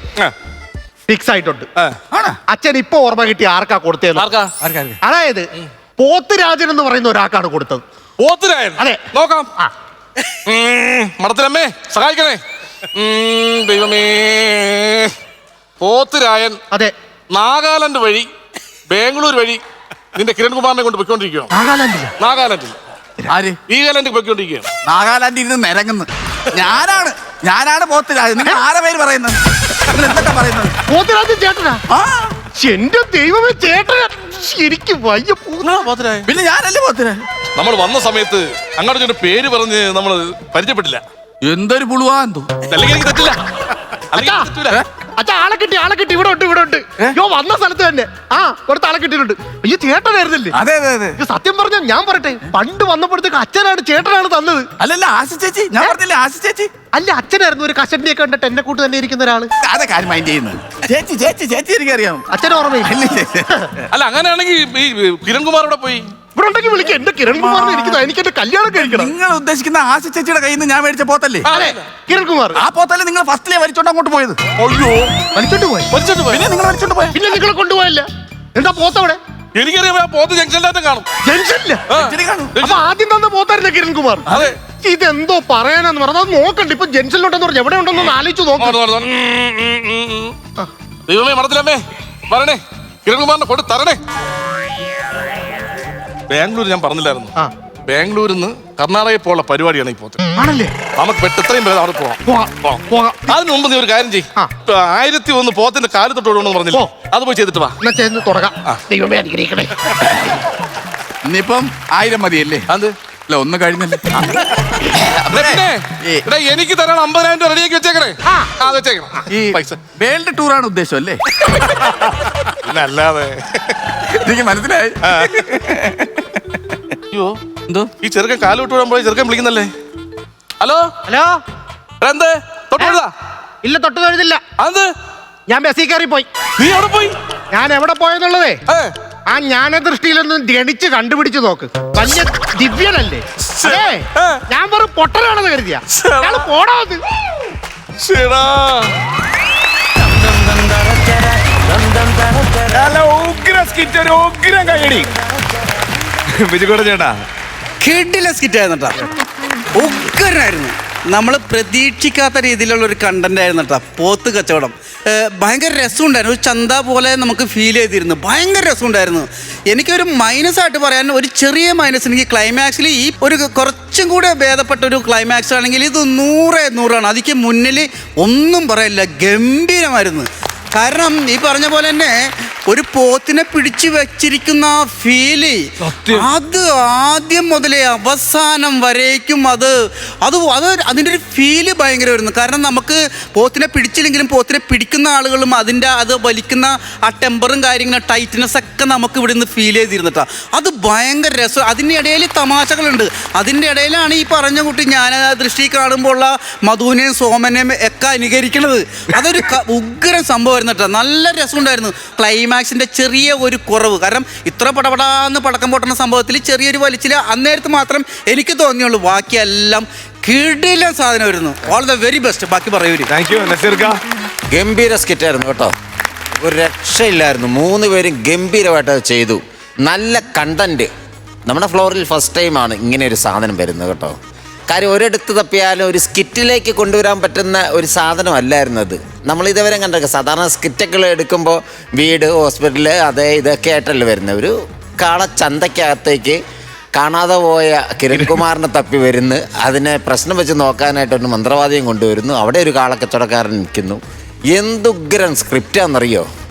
Speaker 2: ഫിക്സ് ആയിട്ടുണ്ട്. അച്ഛൻ ഇപ്പൊ ഓർമ്മ കിട്ടി ആർക്കാ കൊടുത്തത്.
Speaker 4: ആർക്കാ?
Speaker 2: അതായത് പോത്തുരാജൻ എന്ന് പറയുന്ന ഒരാൾക്കാണ് കൊടുത്തത്.
Speaker 4: പോത്തുരായൻ?
Speaker 2: അതെ.
Speaker 4: നോക്കാം. മടത്തിലമ്മേ സഹായിക്കണേ. ദൈവമേ. പോത്തുരായൻ
Speaker 2: അതെ,
Speaker 4: നാഗാലാൻഡ് വഴി ബാംഗ്ലൂർ വഴി നിന്റെ കിരൺകുമാറിനെ കൊണ്ട് പൊയ്ക്കൊണ്ടിരിക്കുകയാണ്. നാഗാലാൻഡിൽ
Speaker 5: ആര്?
Speaker 4: ഈ കാലാൻഡിൽ പൊയ്ക്കൊണ്ടിരിക്കുകയാണ്.
Speaker 5: നാഗാലാൻഡിൽ ഇരുന്ന് നിരങ്ങുന്നു. ഞാനാണ് പോത്തിരാജ്. നിങ്ങൾ ആരെ പേര് പറയുന്നത്? നിങ്ങൾ എന്തൊക്കെ പറയുന്നത്?
Speaker 2: പോത്തുരാജൻ ചേട്ടനാ?
Speaker 5: ആ
Speaker 2: എന്റെ ദൈവമേ, ചേട്ടനാ? ശരിക്കും വയ്യ.
Speaker 4: പോത്തുരായൻ
Speaker 5: പിന്നെ ഞാനല്ലേ പോത്തിരാജ്?
Speaker 4: നമ്മൾ വന്ന സമയത്ത് അങ്ങോട്ട് ചെന്ന് പേര് പറഞ്ഞ് നമ്മൾ പരിചയപ്പെട്ടില്ല.
Speaker 5: എന്തൊരു പുളുവാ എന്തോ.
Speaker 4: അല്ലെങ്കിൽ എനിക്ക് തെറ്റില്ല. അല്ലെങ്കിൽ എനിക്ക് തെറ്റില്ല.
Speaker 2: അച്ഛാ, ആളെ കിട്ടി, ഇവിടെ ഉണ്ട്. യോ, വന്ന സ്ഥലത്ത് തന്നെ കൊടുത്ത ആളെ കിട്ടിയിട്ടുണ്ട്. അയ്യോ, ചേട്ടനായിരുന്നില്ലേ?
Speaker 5: അതെ.
Speaker 2: ഇത് സത്യം പറഞ്ഞാൽ ഞാൻ പറയട്ടെ, പണ്ട് വന്നപ്പോഴത്തേക്ക് ചേട്ടനാണ് തന്നത്.
Speaker 5: അല്ലല്ല, ആശി ചേച്ചി. ഞാൻ പറഞ്ഞില്ലേ ആശി ചേച്ചി?
Speaker 2: അല്ല, അച്ഛനായിരുന്നു ഒരു കഷണ്ടിയൊക്കെ കണ്ടിട്ട് എന്നെ കൂട്ട് തന്നെ ഇരിക്കുന്ന ഒരാള്.
Speaker 5: അതെ, കാര്യം മൈൻഡ് ചെയ്യുന്നത്. ചേച്ചി എനിക്കറിയാം.
Speaker 2: അച്ഛനെ ഓർമ്മയില്ല?
Speaker 4: അല്ല, അങ്ങനെയാണെങ്കിൽ ഈ കിരൺകുമാർ ഇവിടെ പോയി.
Speaker 2: ഇവിടെ ഉണ്ടെങ്കിൽ വിളിക്കാം. എന്റെ കിരൺകുമാറിനെ എനിക്ക് എന്റെ കല്യാണം കഴിക്കണം.
Speaker 5: നിങ്ങൾ ഉദ്ദേശിക്കുന്ന ആശി ചേച്ചിയുടെ കയ്യിൽ നിന്ന് ഞാൻ മേടിച്ച പോത്തല്ലേ?
Speaker 2: അതെ, കിരൺകുമാർ.
Speaker 5: ആ പോത്തല്ലേ നിങ്ങൾ ഫസ്റ്റിലെ വലിച്ചോണ്ട് അങ്ങോട്ട് പോയത്?
Speaker 4: അയ്യോ,
Speaker 2: വലിച്ചോണ്ട് പോയി.
Speaker 5: പിന്നെ നിങ്ങൾ വലിച്ചോണ്ട് പോയ?
Speaker 2: പിന്നെ നിങ്ങളെ കൊണ്ടുപോയല്ല. എന്താ പോത്തവിടെ?
Speaker 4: എനിക്കറിയാം, ആ പോത്ത് ജംഗ്ഷനിലായിട്ടും കാണും.
Speaker 2: ജംഗ്ഷനില്ല.
Speaker 5: ശരി കാണും.
Speaker 2: അപ്പൊ ആദ്യം തന്നെ പോത്തായിരുന്ന കിരൺകുമാർ.
Speaker 4: അതെ.
Speaker 2: ഇതെന്തോ പറയാനെന്ന് പറഞ്ഞത് നോക്കണ്ട. ഇപ്പൊ ജംഗ്ഷനിലുണ്ടെന്ന് പറഞ്ഞു, എവിടെ ഉണ്ടെന്ന് ആലോചിച്ച് നോക്കാം.
Speaker 4: ദൈവമേ, മടത്തിലമ്മേ വരണേ, കിരൺകുമാറിനെ കൊണ്ട് തരണേ. ബാംഗ്ലൂർ ഞാൻ പറഞ്ഞില്ലായിരുന്നു. ബാംഗ്ലൂരിൽ നിന്ന് കർണാടകയിൽ പോലുള്ള പരിപാടിയാണ് ഈ പോത്ത്.
Speaker 2: ആണല്ലേ?
Speaker 4: നമുക്ക് എത്രയും പേര് അവിടെ പോവാം. അതിന് മുമ്പ് നീ ഒരു കാര്യം ചെയ്യും. 1001 പോത്തിന്റെ കാല് തൊട്ട് പറഞ്ഞില്ല, അത് പോയി ചെയ്തിട്ട് വാ.
Speaker 2: എന്നാ ചേർന്ന് തുടങ്ങാം. ദൈവമേ അനുഗ്രഹിക്കണേ.
Speaker 5: ഇന്നിപ്പം 1000 മതിയല്ലേ?
Speaker 4: അത്
Speaker 5: അല്ല, ഒന്ന് കഴിഞ്ഞല്ലേ?
Speaker 4: പിന്നെ ഇവിടെ എനിക്ക് തരാൻ 50,000 രൂപ റെഡിയാക്കി വെച്ചേക്കണേ. അത് വെച്ചേക്കണം.
Speaker 5: ഈ
Speaker 4: പൈസ
Speaker 5: വേൾഡ് ടൂറാണ് ഉദ്ദേശം അല്ലേ?
Speaker 4: പിന്നെ അല്ലാതെ.
Speaker 5: എനിക്ക് മനസ്സിലായി.
Speaker 4: അയ്യോ,
Speaker 5: എന്തോ
Speaker 4: ഈ ചെറുക്കൻ കാല് വിട്ട് വിടാൻ പോയി ചെറുക്കൻ വിളിക്കുന്നല്ലേ. ഹലോ
Speaker 2: ഹലോ,
Speaker 4: എന്ത് തൊട്ടുപോയതാ?
Speaker 2: ഇല്ല, തൊട്ട് തൊഴുതില്ല.
Speaker 4: അത്
Speaker 2: ഞാൻ ബസ്സിൽ കയറി പോയി.
Speaker 4: നീ എവിടെ പോയി?
Speaker 2: ഞാൻ എവിടെ പോയെന്നുള്ളതേ ആ ജ്ഞാനദൃഷ്ടിയിലൊന്നും ഗണിച്ച് കണ്ടുപിടിച്ച് നോക്ക്. വലിയ ദിവ്യനല്ലേ? അതെ, ഞാൻ വെറും പൊട്ടനാണെന്ന് കരുതിയാ. അയാള് പോടാ. അത്
Speaker 1: ഉഗ്ര സ്കിറ്റ്, ഒരു ഉഗ്രം കൈയടി. ബിജുകൂടെ ചേട്ടാ,
Speaker 7: കിടില സ്കിറ്റായിരുന്നു കേട്ടോ. ഉഗ്രനായിരുന്നു. നമ്മൾ പ്രതീക്ഷിക്കാത്ത രീതിയിലുള്ള ഒരു കണ്ടന്റ് ആയിരുന്നു കേട്ടോ. പോത്ത് കച്ചവടം ഭയങ്കര രസമുണ്ടായിരുന്നു. ഒരു ചന്ത പോലെ നമുക്ക് ഫീൽ ചെയ്തിരുന്നു. ഭയങ്കര രസമുണ്ടായിരുന്നു. എനിക്കൊരു മൈനസായിട്ട് പറയാൻ ഒരു ചെറിയ മൈനസ്, എനിക്ക് ക്ലൈമാക്സിൽ ഈ ഒരു കുറച്ചും കൂടെ ഭേദപ്പെട്ട ഒരു ക്ലൈമാക്സ് ആണെങ്കിൽ ഇത് 100/100ആണ്. അതിക്ക് മുന്നിൽ ഒന്നും പറയില്ല. ഗംഭീരമായിരുന്നു. കാരണം ഈ പറഞ്ഞ പോലെ തന്നെ ഒരു പോത്തിനെ പിടിച്ചു വെച്ചിരിക്കുന്ന ആ ഫീല്, അത് ആദ്യം മുതലേ അവസാനം വരേക്കും അത് അതിൻ്റെ ഒരു ഫീല് ഭയങ്കരമായിരുന്നു. കാരണം നമുക്ക് പോത്തിനെ പിടിച്ചില്ലെങ്കിലും പോത്തിനെ പിടിക്കുന്ന ആളുകളും അത് വലിക്കുന്ന ആ ടെമ്പറും കാര്യങ്ങളും ടൈറ്റ്നെസ് ഒക്കെ നമുക്ക് ഇവിടെ നിന്ന് ഫീൽ ചെയ്തിരുന്നിട്ടാ. അത് ഭയങ്കര രസം. അതിൻ്റെ ഇടയിൽ തമാശകളുണ്ട്. അതിൻ്റെ ഇടയിലാണ് ഈ പറഞ്ഞ കുട്ടി ഞാൻ ദൃഷ്ടി കാണുമ്പോൾ ഉള്ള മധുവിനെയും സോമനെയും ഒക്കെ അനുകരിക്കണത്. അതൊരു ഉഗ്ര സംഭവമായിരുന്നു കേട്ടോ. നല്ല രസമുണ്ടായിരുന്നു. ക്ലൈമാക്സിൻ്റെ ചെറിയ ഒരു കുറവ്, കാരണം ഇത്ര പടപടാന്ന് പടക്കം പൊട്ടുന്ന സംഭവത്തിൽ ചെറിയൊരു വലിച്ചിൽ അന്നേരത്ത് മാത്രം എനിക്ക് തോന്നിയുള്ളൂ. ബാക്കിയെല്ലാം കിടിലൻ സാധനമായിരുന്നു. All the very best. ബാക്കി പറയൂര്.
Speaker 1: Thank you നസീർക്ക.
Speaker 8: ഗംഭീര സ്കിറ്റായിരുന്നു കേട്ടോ, ഒരു രക്ഷയില്ലായിരുന്നു. 3 പേരും ഗംഭീരമായിട്ട് അത് ചെയ്തു. നല്ല കണ്ടന്റ്. നമ്മുടെ ഫ്ലോറിൽ ഫസ്റ്റ് ടൈമാണ് ഇങ്ങനെ ഒരു സാധനം വരുന്നത് കേട്ടോ. കാര്യം ഒരിടത്ത് തപ്പിയാലും ഒരു സ്കിറ്റിലേക്ക് കൊണ്ടുവരാൻ പറ്റുന്ന ഒരു സാധനമല്ലായിരുന്നു അത്. നമ്മൾ ഇതുവരെ കണ്ടൊക്കെ സാധാരണ സ്കിറ്റൊക്കെ എടുക്കുമ്പോൾ വീട്, ഹോസ്പിറ്റല്, അതേ ഇതൊക്കെ ആയിട്ടല്ലേ വരുന്നത്. ഒരു കാളച്ചന്തയ്ക്കകത്തേക്ക് കാണാതെ പോയ കിരൺകുമാറിനെ തപ്പി വരുന്നു, അതിനെ പ്രശ്നം വെച്ച് നോക്കാനായിട്ട് ഒരു മന്ത്രവാദിയും കൊണ്ടുവരുന്നു, അവിടെ ഒരു കാളക്കച്ചവടക്കാരൻ നിൽക്കുന്നു. എന്തുഗ്രൻ സ്ക്രിപ്റ്റാണെന്നറിയോ?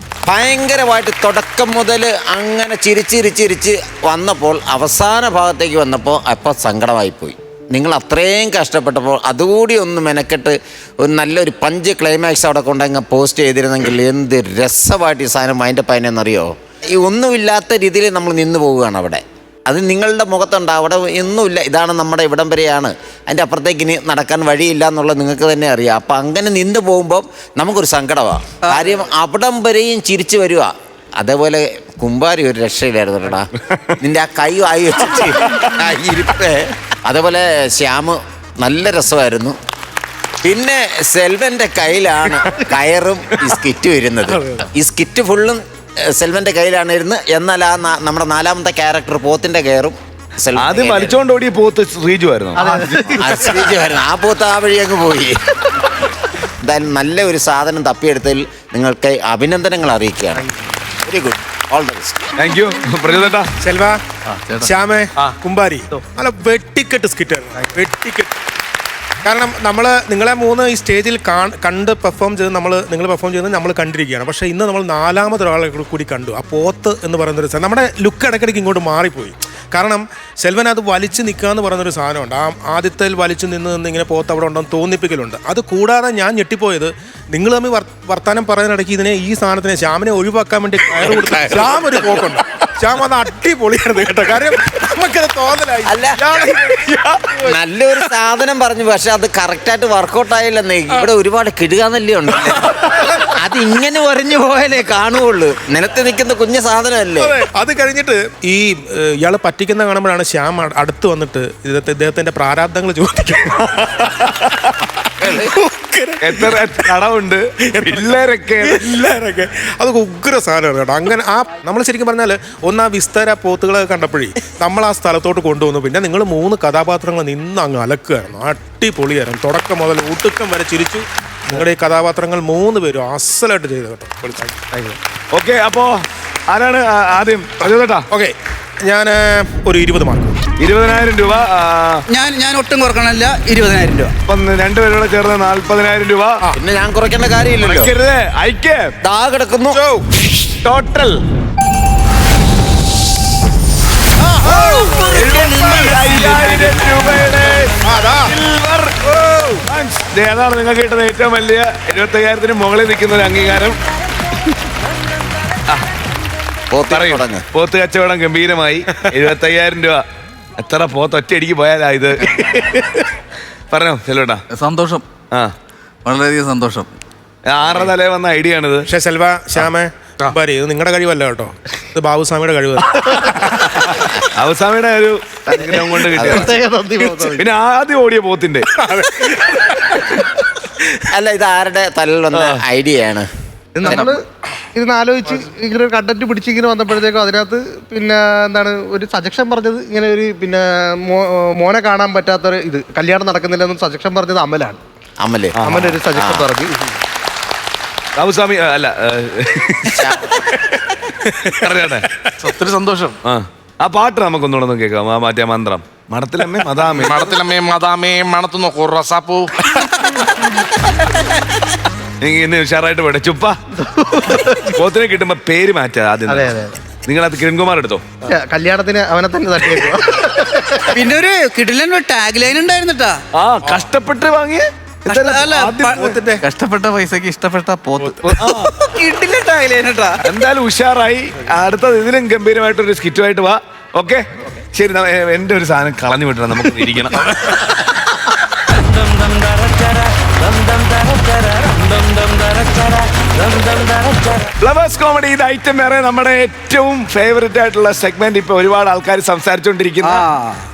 Speaker 8: ഭയങ്കരമായിട്ട് തുടക്കം മുതൽ അങ്ങനെ ചിരിച്ചിരിച്ചിരിച്ച് വന്നപ്പോൾ അവസാന ഭാഗത്തേക്ക് വന്നപ്പോൾ അപ്പം സങ്കടമായിപ്പോയി. നിങ്ങൾ അത്രയും കഷ്ടപ്പെട്ടപ്പോൾ അതുകൂടി ഒന്ന് മെനക്കെട്ട് ഒരു നല്ലൊരു പഞ്ച് ക്ലൈമാക്സ് അവിടെ കൊണ്ടങ്ങ് പോസ്റ്റ് ചെയ്തിരുന്നെങ്കിൽ എന്ത് രസമായിട്ട് ഈ സാധനം അതിൻ്റെ പയനെന്നറിയോ? ഈ ഒന്നുമില്ലാത്ത രീതിയിൽ നമ്മൾ നിന്ന് പോവുകയാണ് അവിടെ. അത് നിങ്ങളുടെ മുഖത്തുണ്ട്, അവിടെ ഒന്നുമില്ല, ഇതാണ് നമ്മുടെ ഇവിടം വരെയാണ്, അതിൻ്റെ അപ്പുറത്തേക്ക് ഇനി നടക്കാൻ വഴിയില്ല എന്നുള്ളത് നിങ്ങൾക്ക് തന്നെ അറിയാം. അപ്പം അങ്ങനെ നിന്ന് പോകുമ്പോൾ നമുക്കൊരു സങ്കടമാണ്. കാര്യം അവിടം വരെയും ചിരിച്ചു വരിക. അതേപോലെ കുമ്പാരി ഒരു രക്ഷയിലായിരുന്നു കേട്ടാ, നിന്റെ ആ കൈ ആയി വെച്ചിട്ട് ആ ഇരിപ്പ്. അതേപോലെ ശ്യാമ് നല്ല രസമായിരുന്നു. പിന്നെ സെൽവന്റെ കയ്യിലാണ് കയറും ഈ സ്കിറ്റ് വരുന്നത്. ഈ സ്കിറ്റ് ഫുള്ളും സെൽവന്റെ കയ്യിലാണ് ഇരുന്ന്. എന്നാൽ ആ നമ്മുടെ 4ാമത്തെ ക്യാരക്ടർ പോത്തിന്റെ കയറും
Speaker 1: ആദ്യം വലിച്ചോണ്ട് ഓടിയ പോത്ത് ശ്രീജു ആയിരുന്നു.
Speaker 8: ആ പോത്ത് ആ വഴി അങ്ങ് പോയി. എന്തായാലും നല്ല ഒരു സാധനം തപ്പിയെടുത്തതിൽ നിങ്ങൾക്ക് അഭിനന്ദനങ്ങൾ അറിയിക്കുകയാണ്. Very good, all the best.
Speaker 1: Thank you പ്രജോദേട്ടാ.
Speaker 2: സെൽവ, ശ്യാമേ, കുമ്പാരി നല്ല വെട്ടിക്കെട്ട് സ്കിറ്റായിരുന്നു. വെട്ടിക്കെട്ട്. കാരണം നിങ്ങളെ 3 ഈ സ്റ്റേജിൽ കണ്ട് പെർഫോം ചെയ്ത് നിങ്ങൾ പെർഫോം ചെയ്യുന്നത് നമ്മൾ കണ്ടിരിക്കുകയാണ്. പക്ഷേ ഇന്ന് നമ്മൾ 4ാമതൊരാളെ കൂടി കണ്ടു. ആ പോത്ത് എന്ന് പറയുന്നൊരു സാധനം നമ്മുടെ ലുക്ക് ഇടയ്ക്കിടയ്ക്ക് ഇങ്ങോട്ട് മാറിപ്പോയി. കാരണം സെൽവൻ അത് വലിച്ചു നിൽക്കുക എന്ന് പറയുന്നൊരു സാധനമുണ്ട്. ആ ആദ്യത്തിൽ വലിച്ചു നിന്ന് ഇങ്ങനെ പോത്ത് അവിടെ ഉണ്ടെന്ന് തോന്നിപ്പിക്കലുണ്ട്. അത് കൂടാതെ ഞാൻ ഞെട്ടിപ്പോയത്, നിങ്ങൾ തമ്മിൽ വർത്താനം പറയുന്നിടയ്ക്ക് ഈ സാധനത്തിനെ ശ്യാമിനെ ഒഴിവാക്കാൻ വേണ്ടി കയറ് കൊടുത്ത ശ്യാം ഒരു പോക്കുണ്ട്. ശ്യാം അത് അടിപൊളിയായിരുന്നു കേട്ടോ. കാര്യം നമുക്കത് തോന്നലായി.
Speaker 8: നല്ലൊരു സാധനം പറഞ്ഞു, പക്ഷെ അത് കറക്റ്റായിട്ട് വർക്കൗട്ട് ആയില്ലെന്നേ. ഇവിടെ ഒരുപാട് കിടുകാന്നല്ലേ ഉണ്ട്. അത് ഇങ്ങനെ വരഞ്ഞു പോയാലേ കാണുകയുള്ളൂ. നിലത്ത് നിൽക്കുന്ന കുഞ്ഞ സാധനമല്ലേ.
Speaker 2: അത് കഴിഞ്ഞിട്ട് ഇയാള് പറ്റിക്കുന്ന കാണുമ്പോഴാണ് ശ്യാം അടുത്ത് വന്നിട്ട് ഇദ്ദേഹത്തിന്റെ പ്രാരാബ്ദങ്ങൾ ചോദിക്കുന്നത്.
Speaker 1: എത്ര കടമുണ്ട് എല്ലാരൊക്കെ
Speaker 2: അത് ഉഗ്ര സാധനമാണ് കേട്ടോ. അങ്ങനെ നമ്മൾ ശരിക്കും പറഞ്ഞാൽ ആ വിസ്താര പോത്തുകളെ കണ്ടപ്പോഴേ നമ്മൾ ആ സ്ഥലത്തോട്ട് കൊണ്ടുവന്നു. പിന്നെ നിങ്ങൾ 3 കഥാപാത്രങ്ങൾ നിന്ന് അങ്ങ് അലക്കുകയായിരുന്നു. അടിപൊളിയായിരുന്നു. തുടക്കം മുതൽ ഒടുക്കം വരെ ചിരിച്ചു. നിങ്ങളുടെ ഈ കഥാപാത്രങ്ങൾ 3 പേരും അസലായിട്ട് ചെയ്തു കേട്ടോ.
Speaker 1: ഓക്കെ, അപ്പോ ആരാണ് ആദ്യം? പ്രജോദേട്ടാ.
Speaker 2: ഓക്കെ, ഞാൻ ഒരു 20 മാർക്ക്.
Speaker 1: 20,000 രൂപ.
Speaker 7: ഞാൻ ഒട്ടും കുറക്കണല്ല. 20,000 രൂപ.
Speaker 1: അപ്പം 2 പേരോടെ ചേർന്ന് 40,000 രൂപ.
Speaker 8: പിന്നെ ഞാൻ കുറയ്ക്കേണ്ട കാര്യമില്ലല്ലോ.
Speaker 1: ദാ കിടക്കുന്നു ടോട്ടൽ 75,000 രൂപയുടെ സിൽവർ. ഏതാണ് നിങ്ങൾക്ക് കിട്ടുന്ന ഏറ്റവും വലിയ 75,000-ന് മുകളിൽ നിൽക്കുന്ന ഒരു അംഗീകാരം? പോത്ത് കച്ചവടം ഗംഭീരമായി. 75,000 രൂപ. എത്ര പോത്ത് ഒറ്റയടിക്ക് പോയാലാ ഇത്? പറഞ്ഞോ സെൽവേട്ടാ.
Speaker 5: സന്തോഷം, വളരെയധികം സന്തോഷം.
Speaker 1: 6 തലേ വന്ന ഐഡിയ ആണിത്.
Speaker 2: പക്ഷേ സെൽവ, ശ്യാമേ, ഇത് നിങ്ങളുടെ കഴിവല്ല കേട്ടോ, ഇത് ബാബുസ്വാമിയുടെ കഴിവ്.
Speaker 1: ബാബുസ്വാമിയുടെ ഒരു അനുഗ്രഹം കൊണ്ട് കിട്ടിയ. പിന്നെ ആദ്യം ഓടിയ പോത്തിന്റെ
Speaker 8: അല്ല, ഇത് ആരുടെ തലയിൽ വന്ന ഐഡിയ ആണ്?
Speaker 2: നമ്മള് ഇതിനാലോചിച്ച് ഇങ്ങനെ ഒരു കണ്ടന്റ് പിടിച്ച് ഇങ്ങനെ വന്നപ്പോഴത്തേക്കും അതിനകത്ത് പിന്നെ എന്താണ് ഒരു സജഷൻ പറഞ്ഞത്, ഇങ്ങനെ ഒരു പിന്നെ മോനെ കാണാൻ പറ്റാത്തൊരു ഇത് കല്യാണം നടക്കുന്നില്ലെന്ന് സജഷൻ പറഞ്ഞത് അമലാണ്. അമലൊരു സജഷൻ പറഞ്ഞു.
Speaker 1: ബാബുസ്വാമി അല്ല,
Speaker 4: ഒത്തിരി സന്തോഷം.
Speaker 1: ആ പാട്ട് നമുക്കൊന്നുകൂടെ കേൾക്കാം. മറ്റേ മന്ത്രം മണത്തിലമ്മേ മദാമേ
Speaker 4: മണത്തിലമ്മേ മദാമേ മണത്തുന്നോ റസാപ്പൂ.
Speaker 1: ഇന്ന് ഉഷാറായിട്ട് പോട്ടെ. ചുപ്പ പോത്തിനെ കിട്ടുമ്പോ പേര് മാറ്റാ ആദ്യം. നിങ്ങളത് കിരൺകുമാർ എടുത്തോ.
Speaker 2: കല്യാണത്തിന് അവനെ തന്നെ തട്ടിയേക്കുക.
Speaker 7: പിന്നെ ഒരു കിടിലൻ ടാഗ് ലൈൻ ഉണ്ടായിരുന്നിട്ടാ.
Speaker 1: കഷ്ടപ്പെട്ട് വാങ്ങിയ
Speaker 5: കഷ്ടപ്പെട്ട പൈസക്ക് ഇഷ്ടപ്പെട്ട പോത്ത്.
Speaker 7: കിടിലൻ ടാഗ് ലൈൻ കേട്ടാ.
Speaker 1: എന്തായാലും ഉഷാറായി. അടുത്തത് ഇതിലും ഗംഭീരമായിട്ടൊരു സ്കിറ്റുമായിട്ട് വാ. ഓക്കെ, ശരി. എന്റെ ഒരു സാധനം കളഞ്ഞു വിട്ടണം, നമുക്ക് ഇരിക്കണം. ഫ്ലവേഴ്സ് കോമഡി ഇത് ഐറ്റം വേറെ നമ്മുടെ ഏറ്റവും ഫേവറേറ്റ് ആയിട്ടുള്ള സെഗ്മെന്റ് ഇപ്പൊ ഒരുപാട് ആൾക്കാർ സംസാരിച്ചുകൊണ്ടിരിക്കുന്ന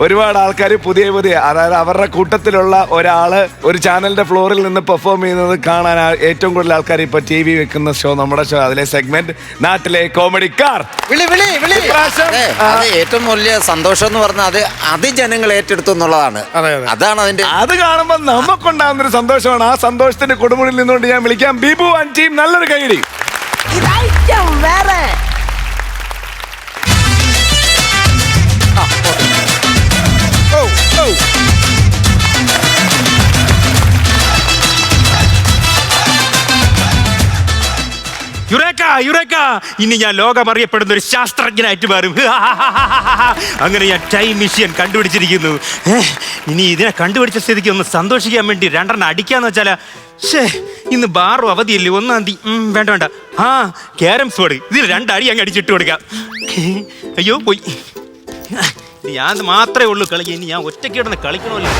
Speaker 1: ഒരുപാട് ആൾക്കാർ പുതിയ അതായത് അവരുടെ കൂട്ടത്തിലുള്ള ഒരാള് ഒരു ചാനലിന്റെ ഫ്ലോറിൽ നിന്ന് പെർഫോം ചെയ്യുന്നത് കാണാൻ ഏറ്റവും കൂടുതൽ ആൾക്കാർ ഇപ്പൊ TV വെക്കുന്ന ഷോ നമ്മുടെ ഷോ അതിലെ സെഗ്മെന്റ് നാട്ടിലെ കോമഡിക്കാർ.
Speaker 8: അത് ഏറ്റവും വലിയ സന്തോഷം എന്ന് പറഞ്ഞാൽ അത് ജനങ്ങൾ ഏറ്റെടുത്തു എന്നുള്ളതാണ്. അതാണ് അതിന്റെ
Speaker 1: അത് കാണുമ്പോൾ നമുക്കുണ്ടാകുന്ന ഒരു സന്തോഷമാണ്. ആ സന്തോഷത്തിന്റെ കൊടുമുടിയിൽ നിന്നുകൊണ്ട് ഞാൻ വിളിക്കാം ബിബു ആൻഡ് ടീം. നല്ലൊരു കൈയടി.
Speaker 9: യുറേക്ക യുറേക്ക, ഇനി ഞാൻ ലോകം അറിയപ്പെടുന്ന ഒരു ശാസ്ത്രജ്ഞനായിട്ട് മാറും. അങ്ങനെ ഞാൻ ടൈം മെഷീൻ കണ്ടുപിടിച്ചിരിക്കുന്നു. ഇനി ഇതിനെ കണ്ടുപിടിച്ച സ്ഥിതിക്ക് ഒന്ന് സന്തോഷിക്കാൻ വേണ്ടി 2 അടിക്കാന്ന് വെച്ചാലാ. ഇന്ന് ബാറും അവധിയല്ലേ, 1-ാം തീയതി. വേണ്ട ക്യാരംസ് ബോർഡ്, ഇതിൽ 2 അടി അങ്ങ് അടിച്ചിട്ട് കൊടുക്കാം. അയ്യോ പോയി. ഞാൻ മാത്രമേ ഉള്ളൂ കളി. ഇനി ഞാൻ ഒറ്റയ്ക്ക് കിടന്ന് കളിക്കണമല്ലോ.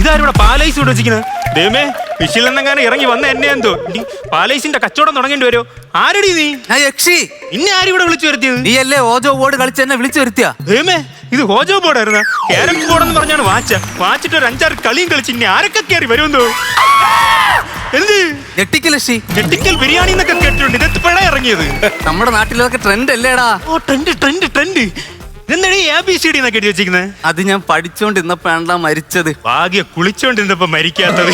Speaker 9: ഇതാരിവിടെ പാലൈസ് ഇവിടെ വെച്ചിരിക്കുന്നത്? ദൈവമേ, ഫിഷിൽ നിന്നെങ്ങാനും ഇറങ്ങി വന്ന എന്നെ എന്തോ പാലൈസിന്റെ കച്ചവടം തുടങ്ങേണ്ടി വരുമോ? ആരടി നീ?
Speaker 7: യക്ഷി,
Speaker 9: ഇന്നെ ആരും ഇവിടെ വിളിച്ചു വരുത്തിയത്?
Speaker 7: നീ അല്ലേ ഓജോ ബോർഡ് കളിച്ച് എന്നെ വിളിച്ചു വരുത്തിയ?
Speaker 9: ദൈവമേ, ഇത് ഹോജോ ബോർഡായിരുന്നു. ക്യാരംസ് ബോർഡ് എന്ന് പറഞ്ഞാണ് വാച്ചിട്ട് ഒരു 5-6 കളിയും കളിച്ച് ഇനി ആരൊക്കെ കയറി വരുമെന്തോ. എന്ത്
Speaker 7: ഞെട്ടിക്കൽ ലക്ഷി?
Speaker 9: ഞെട്ടിക്കൽ ബിരിയാണി എന്നൊക്കെ കേട്ടിട്ടുണ്ട്. ഇത് എപ്പോഴാണ് ഇറങ്ങിയത്?
Speaker 7: നമ്മുടെ നാട്ടിലൊക്കെ ട്രെൻഡ് അല്ലേടാ?
Speaker 9: ഓ, ട്രെൻഡ്. എന്താണ് ABCD എന്നൊക്കെ എഴുതി വെച്ചിരിക്കുന്നത്?
Speaker 7: അത് ഞാൻ പഠിച്ചോണ്ടിരുന്നപ്പോഴാണ് മരിച്ചത്.
Speaker 9: ഭാഗ്യ കുളിച്ചോണ്ടിരുന്നപ്പോ മരിക്കാത്തത്.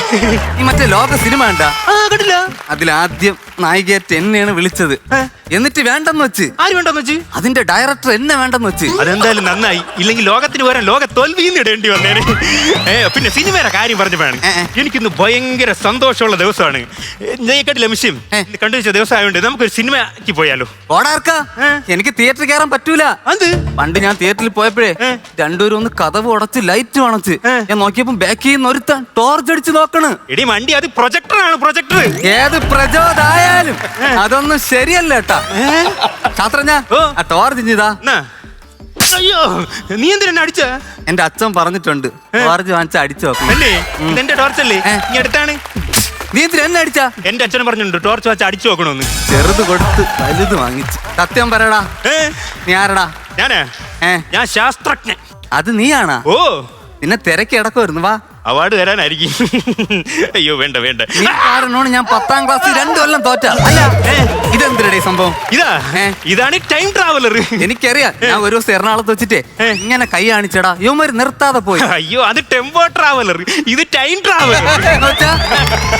Speaker 7: ഈ മറ്റേ ലോക സിനിമ ഉണ്ടാ?
Speaker 9: കണ്ടില്ല.
Speaker 7: അതിലാദ്യം നായികയായിട്ട് എന്നെയാണ് വിളിച്ചത്. എന്നിട്ട് വേണ്ടെന്ന് വെച്ച്.
Speaker 9: ആര് വേണ്ടെന്ന് വെച്ച്?
Speaker 7: അതിന്റെ ഡയറക്ടർ എന്നെ വേണ്ടെന്ന് വെച്ച്.
Speaker 9: അതെന്തായാലും നന്നായി. ഇല്ലെങ്കിൽ ലോകത്തിന് വരാൻ ലോക തോൽവിന്ന് ഇടേണ്ടി വന്നേനെ. പിന്നെ സിനിമയുടെ കാര്യം പറഞ്ഞപ്പോഴാണ് എനിക്കിന്ന് ഭയങ്കര സന്തോഷമുള്ള ദിവസമാണ്. കേട്ടില്ല മിഷ്യം കണ്ടുവച്ച ദിവസമായോണ്ട് നമുക്കൊരു സിനിമയ്ക്ക് പോയാലോ?
Speaker 7: ഓടാർക്കാ, എനിക്ക് തിയേറ്ററിൽ കയറാൻ പറ്റൂല.
Speaker 9: അത്
Speaker 7: പണ്ട് ഞാൻ തിയേറ്ററിൽ പോയപ്പോഴേ രണ്ടുപേരും ഒന്ന് കതവ് ഉടച്ച് ലൈറ്റ് അണച്ച് ഞാൻ നോക്കിയപ്പോ ബാക്കിൽ നിന്ന് ഒരുത്താൻ ടോർച്ച് അടിച്ച് നോക്കണ്.
Speaker 9: എടി മണ്ടി, അത് പ്രൊജക്ടറാണ്. പ്രൊജക്ടർ
Speaker 7: ഏത് പ്രചോദായാലും അതൊന്നും ശരിയല്ല കേട്ടാ. ശാസ്ത്രജ്ഞ, ആ ടോർച്ച് ഇഞ്ഞിതാ.
Speaker 9: അയ്യോ, നീ എന്തിനാ അടിച്ച?
Speaker 7: എന്റെ അച്ഛൻ പറഞ്ഞിട്ടുണ്ട് ടോർച്ച് വാങ്ങിച്ച അടിച്ചു നോക്കണം.
Speaker 9: അല്ലേ, ഇതെന്റെ ടോർച്ചല്ലേ? ഇനി അടുത്താണ്.
Speaker 7: നീ എന്തിനാ എന്നെ അടിച്ചാ?
Speaker 9: എന്റെ അച്ഛനും പറഞ്ഞിട്ടുണ്ട് ടോർച്ച് വെച്ച് അടിച്ചു നോക്കണമെന്ന്.
Speaker 7: ചെറുത് കൊടുത്ത് വലുത് വാങ്ങിച്ചു. സത്യം പറയടാ, നീ ആരടാ?
Speaker 9: ഞാൻ ശാസ്ത്രജ്ഞൻ.
Speaker 7: അത് നീയാണാ?
Speaker 9: ഓ,
Speaker 7: നിന്നെ തിരക്കി ഇടക്കുമായിരുന്നു. വാ,
Speaker 9: അവാർഡ് തരാനായിരിക്കും. അയ്യോ വേണ്ട.
Speaker 7: നീ കാരണമാണ് ഞാൻ 10ാം ക്ലാസ് 2 കൊല്ലം തോറ്റ. അല്ല, ഇതെന്തിനടേ സംഭവം?
Speaker 9: ഇതാണ് ടൈം ട്രാവലർ.
Speaker 7: എനിക്കറിയാം. ഞാൻ ഒരു ദിവസം എറണാകുളത്ത് വെച്ചിട്ടേ ഇങ്ങനെ കൈ കാണിച്ചടാ, യുവമാര് നിർത്താതെ പോയി.
Speaker 9: അയ്യോ, അത് ടെമ്പോ ട്രാവലർ, ഇത് ടൈം ട്രാവലർ.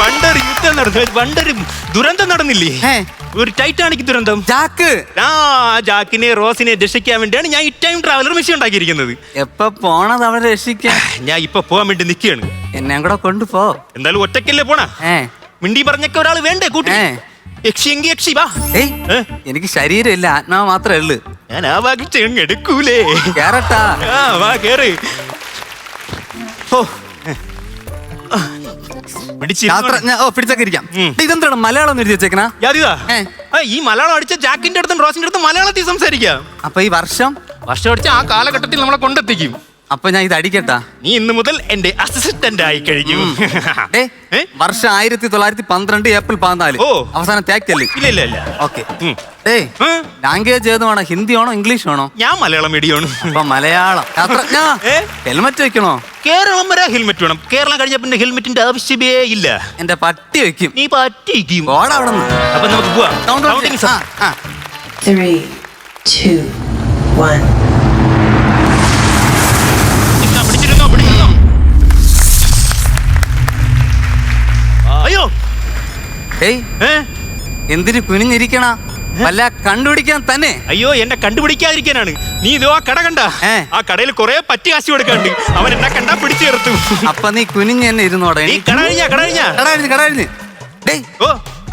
Speaker 9: പണ്ടൊരു യുദ്ധം നടന്നു, പണ്ടൊരു ദുരന്തം നടന്നില്ലേ? ഒരു ടൈറ്റാനിക് ദുരന്തം. ജാക്കിനെ റോസിനെ രക്ഷിക്കാൻ വേണ്ടിയാണ് ഞാൻ ഈ ടൈം ട്രാവലർ മെഷീൻ ഉണ്ടാക്കിയിരിക്കുന്നത്.
Speaker 7: എപ്പോ പോണത് അവരെ രക്ഷിക്കാൻ?
Speaker 9: ഞാൻ ഇപ്പൊ പോവാൻ വേണ്ടി നിൽക്കുകയാണ്.
Speaker 7: എന്നെ കൂടെ കൊണ്ടുപോ.
Speaker 9: എന്തായാലും ഒറ്റയ്ക്കല്ലേ പോണ? മിണ്ടി പറഞ്ഞൊക്കെ ഒരാൾ വേണ്ടേ കൂട്ടി? യക്ഷിയെങ്കി യക്ഷി വാ.
Speaker 7: എനിക്ക് ശരീരം ഇല്ല, ആത്മാവ് മാത്രമേ ഉള്ളു.
Speaker 9: ഞാൻ ആ ഭാഗത്ത് എടുക്കൂലേ?
Speaker 7: കേറട്ടാ.
Speaker 9: വാ കേറ്.
Speaker 7: ഇതെന്താണ് മലയാളം എഴുതി വെച്ചേക്കണ?
Speaker 9: ഈ മലയാളം അടിച്ച ജാക്കിന്റെ അടുത്തും റോസിന്റെ അടുത്തും മലയാളത്തിൽ സംസാരിക്കാം.
Speaker 7: അപ്പൊ ഈ വർഷം
Speaker 9: അടിച്ച ആ കാലഘട്ടത്തിൽ നമ്മളെ കൊണ്ടെത്തിക്കും.
Speaker 7: അപ്പൊ ഞാൻ ഇത് അടിക്കട്ടാ?
Speaker 9: നീ ഇന്ന് മുതൽ എന്റെ അസിസ്റ്റന്റ് ആയി കഴിഞ്ഞു.
Speaker 7: വർഷം 1912 ഏപ്രിൽ 14. അവസാനം തേക്കല്ലേ?
Speaker 9: ഇല്ല.
Speaker 7: ഓക്കെ. ലാംഗ്വേജ് ഏതുവാണോ? ഹിന്ദിയാണോ ഇംഗ്ലീഷ് ആണോ?
Speaker 9: ഞാൻ മലയാളം മീഡിയമാണ്.
Speaker 7: അപ്പൊ മലയാളം. ഹെൽമെറ്റ് വെക്കണോ?
Speaker 9: കേരളം വരെ ഹെൽമെറ്റ് വേണം. കേരളം കഴിഞ്ഞ പിന്നെ ഹെൽമെറ്റിന്റെ ആവശ്യമേ ഇല്ല.
Speaker 7: എന്റെ പട്ടി വെക്കും.
Speaker 9: നീ പട്ടി വെക്കും.
Speaker 7: അവിടെ
Speaker 9: അപ്പൊ നമുക്ക് പോവാം.
Speaker 10: 3, 2, 1.
Speaker 9: അയ്യോ,
Speaker 7: എന്തിനു കുനിഞ്ഞിരിക്കണ? വല്ല കണ്ടുപിടിക്കാൻ തന്നെ?
Speaker 9: അയ്യോ, എന്നെ കണ്ടുപിടിക്കാതിരിക്കാനാണ്. നീ ഇതോ ആ കട കണ്ട? ആ കടയിൽ കുറെ പറ്റി കാശി കൊടുക്കാണ്ട്. അവൻ എന്നെ കണ്ടാ പിടിച്ചു ചേർത്തു.
Speaker 7: അപ്പൊ നീ കുനിഞ്ഞ് തന്നെ ഇരുന്നോടെ.
Speaker 9: കട കഴിഞ്ഞ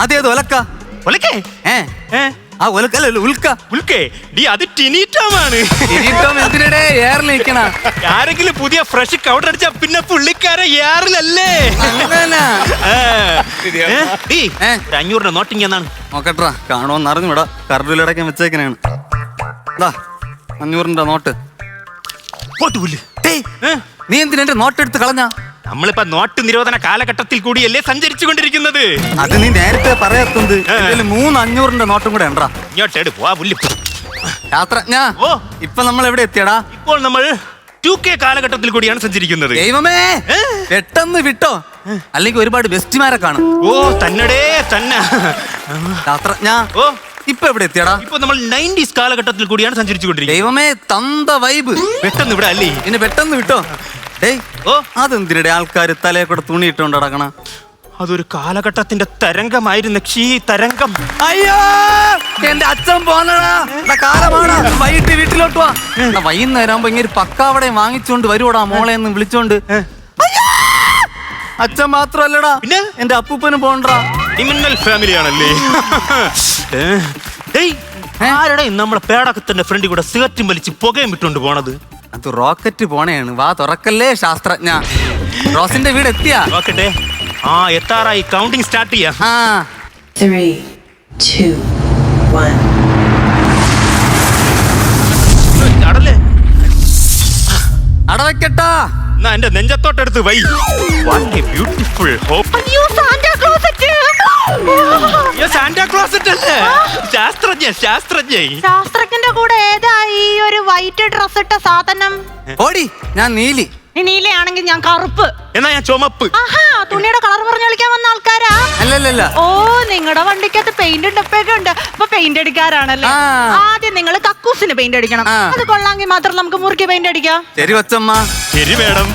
Speaker 7: അതേത് ഒലക്ക?
Speaker 9: ഒലക്കേ?
Speaker 7: ആ ഉൽക്കല്ല ഉൽക്ക.
Speaker 9: ഉൽക്കേ ഡി അത് ടിനീറ്റോമാണ്.
Speaker 7: ഇനിയിപ്പം എന്തിനടെ ഏറിൽ നിൽക്കണ?
Speaker 9: ആരെങ്കിലും പുതിയ ഫ്രഷ് കൗണ്ടർ അടിച്ചാ പിന്നെ പുള്ളിക്കാരെ ഏറിലല്ലേ.
Speaker 7: അങ്ങനെ.
Speaker 9: ഡി 500 നോട്ടിങ് എന്നാണ്.
Speaker 7: നോക്കട്ടാ കാണുമെന്ന് അറിഞ്ഞൂടാ. കറണ്ടിലടക്കം വെച്ചേക്കനാണ്. 500 നോട്ട്.
Speaker 9: പോട്ട് പുല്ല്.
Speaker 7: നീ എന്തിനാ എന്റെ നോട്ട് എടുത്ത് കളഞ്ഞ?
Speaker 9: നമ്മളിപ്പോ നോട്ട് നിരോധന കാലഘട്ടത്തിൽ കൂടിയല്ലേ സഞ്ചരിച്ചു കൊണ്ടിരിക്കുന്നത്.
Speaker 7: അത് നീ നേരത്തെ പറയാത്തത്. 3 500 നോട്ടും കൂടെ ഉണ്ടാ.
Speaker 9: ഇങ്ങോട്ട് പോവാ പുല്ല്.
Speaker 7: ശാസ്ത്രജ്ഞ,
Speaker 9: ഓ
Speaker 7: ഇപ്പൊ നമ്മൾ എവിടെ എത്തിയടാ?
Speaker 9: ഇപ്പോൾ നമ്മൾ 2K കാലഘട്ടത്തിൽ കൂടിയാണ് സഞ്ചരിക്കുന്നത്.
Speaker 7: ദൈവമേ, പെട്ടെന്ന് വിട്ടോ, അല്ലെങ്കിൽ ഒരുപാട് ബെസ്റ്റിമാരെ കാണും.
Speaker 9: ഓ തന്നടേ തന്നെ.
Speaker 7: ശാസ്ത്രജ്ഞ,
Speaker 9: ഓ
Speaker 7: ഇപ്പൊ എവിടെ എത്തിയടാ?
Speaker 9: ഇപ്പൊ നമ്മൾ 90s കാലഘട്ടത്തിൽ കൂടിയാണ് സഞ്ചരിച്ചു കൊണ്ടിരിക്കുന്നത്.
Speaker 7: ദൈവമേ, തന്ത വൈബ്.
Speaker 9: പെട്ടെന്ന് ഇവിടെ അല്ലേ.
Speaker 7: ഇനി പെട്ടെന്ന് വിട്ടോ. ഡേയ്,
Speaker 9: ഓ
Speaker 7: അതെന്തിനടെ ആൾക്കാര് തലയെ കൂടെ തുണി ഇട്ടോണ്ട് നടക്കണ?
Speaker 9: അതൊരു കാലഘട്ടത്തിന്റെ തരംഗമായിരുന്നു. തരംഗം.
Speaker 7: അയ്യോ, എന്റെ അച്ഛൻ പോന്നടാ. കാലമാണ്. വൈകിട്ട് വീട്ടിലോട്ട് വാ. വൈകുന്നേരം ആകുമ്പോ ഇങ്ങനെ പക്കാവടെ വാങ്ങിച്ചോണ്ട് വരുവോടാ മോളെ എന്ന് വിളിച്ചോണ്ട്. അച്ഛൻ മാത്രല്ലടാ,
Speaker 9: പിന്നെ
Speaker 7: എന്റെ അപ്പൂപ്പനും പോണ്ടാ.
Speaker 9: ക്രിമിനൽ ഫാമിലി ആണല്ലേ. ആരുടെ നമ്മളെ പേടകത്തിന്റെ ഫ്രണ്ടിൽ കൂടെ സിഗരറ്റും വലിച്ച് പുകയും വിട്ടോണ്ട് പോണത്?
Speaker 7: അത് റോക്കറ്റ് പോണേണ്. വാ തുറക്കല്ലേ ശാസ്ത്രജ്ഞ. റോസിന്റെ വീട് എത്തിയാ?
Speaker 9: നോക്കട്ടെ. എത്താറായി. കൗണ്ടിങ് സ്റ്റാർട്ട് ചെയ്യാം.
Speaker 10: 3, 2, 1.
Speaker 9: അടല്ലേ
Speaker 7: അടവയ്ക്കട്ടാ.
Speaker 9: എന്നാ എന്റെ നെഞ്ചത്തോട്ടെടുത്ത് വൈ. What a beautiful hope.
Speaker 6: അയ്യോ സാന്റാക്ലോസറ്റ്.
Speaker 9: സാന്റാക്ലോസറ്റ് അല്ലേ?
Speaker 6: ശാസ്ത്രജ്ഞന്റെ കൂടെ ഏതായി ഒരു വൈറ്റ് ഡ്രസ് ഇട്ട സാധനം?
Speaker 7: ഓടി, ഞാൻ നീലി.
Speaker 6: നീ നീലയാണെങ്കിൽ ഞാൻ കറുപ്പ്.
Speaker 9: എന്നാ ഞാൻ ചുമപ്പ്.
Speaker 6: ആഹാ, തുണിയുടെ കളർ പറഞ്ഞു കളിക്കാൻ വന്ന ആൾക്കാരാ?
Speaker 7: അല്ലല്ല.
Speaker 6: ഓ, നിങ്ങളുടെ വണ്ടിക്കകത്ത് പെയിന്റ് ഡപ്പൊക്കെ ഉണ്ട്. അപ്പൊ പെയിന്റ് അടിക്കാറാണല്ലേ? ആദ്യം നിങ്ങൾ കക്കൂസിന് പെയിന്റ് അടിക്കണം. അത് കൊള്ളാമെങ്കിൽ മാത്രം നമുക്ക് മുറുക്കി പെയിന്റ് അടിക്കാം.
Speaker 7: ശരി കൊച്ചമ്മ.
Speaker 9: ശരി മേഡം.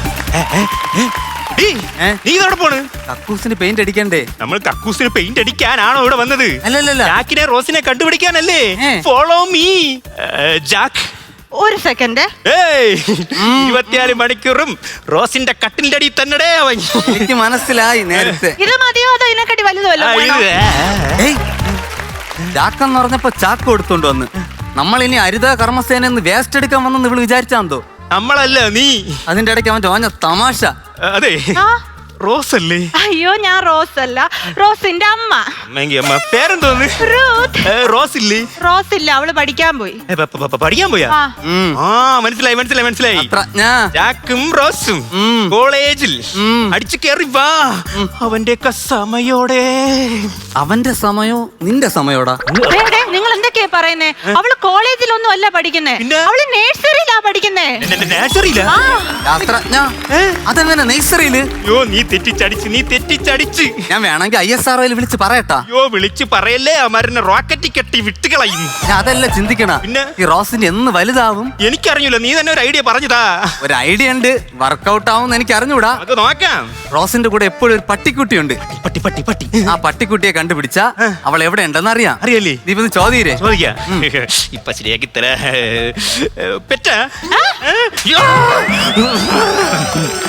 Speaker 9: നീ ഇതോടെ പോണ്?
Speaker 7: കക്കൂസിന് പെയിന്റ് അടിക്കണ്ടേ?
Speaker 9: നമ്മൾ കക്കൂസിന് പെയിന്റ് അടിക്കാനാണോ ഇവിടെ വന്നത്?
Speaker 7: അല്ലല്ല.
Speaker 9: ജാക്കിനെ റോസിനെ കണ്ടുപിടിക്കാനല്ലേ? Follow me Jack.
Speaker 6: ഒരു സെക്കൻഡ്.
Speaker 9: 24 മണിക്കൂറും റോസിന്റെ കട്ടിന്റെ അടി തന്നെടേ അവൻ.
Speaker 7: എനിക്ക് മനസ്സിലായി നേരത്തെ.
Speaker 6: ഇത് മതിയോ അതോ ഇതിനെക്കാട്ടി വലുതല്ലോ?
Speaker 7: ചാക്കെന്ന് പറഞ്ഞപ്പോ ചാക്ക് കൊടുത്തോണ്ട് വന്ന്. നമ്മൾ ഇനി ഹരിത കർമ്മസേന വേസ്റ്റ് എടുക്കാൻ വന്നെന്ന് ഇവള് വിചാരിച്ചാന്തോ?
Speaker 9: നമ്മളല്ല നീ.
Speaker 7: അതിന്റെ ഇടയ്ക്ക് അവൻ ചോഞ്ഞ തമാശ.
Speaker 9: അതെ, റോസ് അല്ലേ?
Speaker 6: അയ്യോ, ഞാൻ റോസ് അല്ല, റോസിന്റെ അമ്മ.
Speaker 9: അമ്മ പേരെന്തോന്ന്? റോസ് ഇല്ലേ?
Speaker 6: റോസ് ഇല്ല, അവള് പഠിക്കാൻ പോയി.
Speaker 9: പഠിക്കാൻ പോയാ? മനസ്സിലായി. ജാക്കും റോസും കോളേജിൽ അടിച്ചു കേറി വാ. അവന്റെ സമയോടെ.
Speaker 7: അവന്റെ സമയോ നിന്റെ സമയോടാ?
Speaker 6: നിങ്ങൾ എന്തൊക്കെയാ പറയുന്നേ? അവള് കോളേജിലൊന്നും അല്ല പഠിക്കുന്നേ, അവള് നേഴ്സറിയിലാ പഠിക്കുന്നേ.
Speaker 9: നേഴ്സറിയിലാ?
Speaker 7: അതെങ്ങനെ നേഴ്സറിയില്?
Speaker 9: നീ തെറ്റിച്ചടിച്ച്.
Speaker 7: ഞാൻ വേണമെങ്കിൽ ISROയിൽ വിളിച്ച് പറയട്ടാ?
Speaker 9: വിളിച്ച് പറയല്ലേ, അമരനെ റോക്കറ്റ് കെട്ടി വിട്ടുകളയും.
Speaker 7: അതല്ല ചിന്തിക്കണ.
Speaker 9: പിന്നെ
Speaker 7: ഈ റോസിന്റെ എന്ന് വലുതാവും?
Speaker 9: എനിക്കറിഞ്ഞൂല, നീ തന്നെ ഒരു ഐഡിയ പറഞ്ഞതാ.
Speaker 7: ഒരു ഐഡിയ ഉണ്ട്, വർക്കൗട്ട് ആവും എനിക്ക് അറിഞ്ഞൂടാ.
Speaker 9: അത് നോക്കാം.
Speaker 7: റോസിന്റെ കൂടെ എപ്പോഴും ഒരു പട്ടിക്കുട്ടിയുണ്ട്.
Speaker 9: പട്ടി.
Speaker 7: ആ പട്ടിക്കുട്ടിയെ കണ്ടുപിടിച്ച അവൾ എവിടെ ഉണ്ടെന്ന് അറിയാം.
Speaker 9: അറിയല്ലേ?
Speaker 7: നീ ഇപ്പൊ ചോദിക്കേ.
Speaker 9: ചോദിക്കാ. ഇപ്പൊ ശരിയാക്കി തരാ. പെറ്റാ?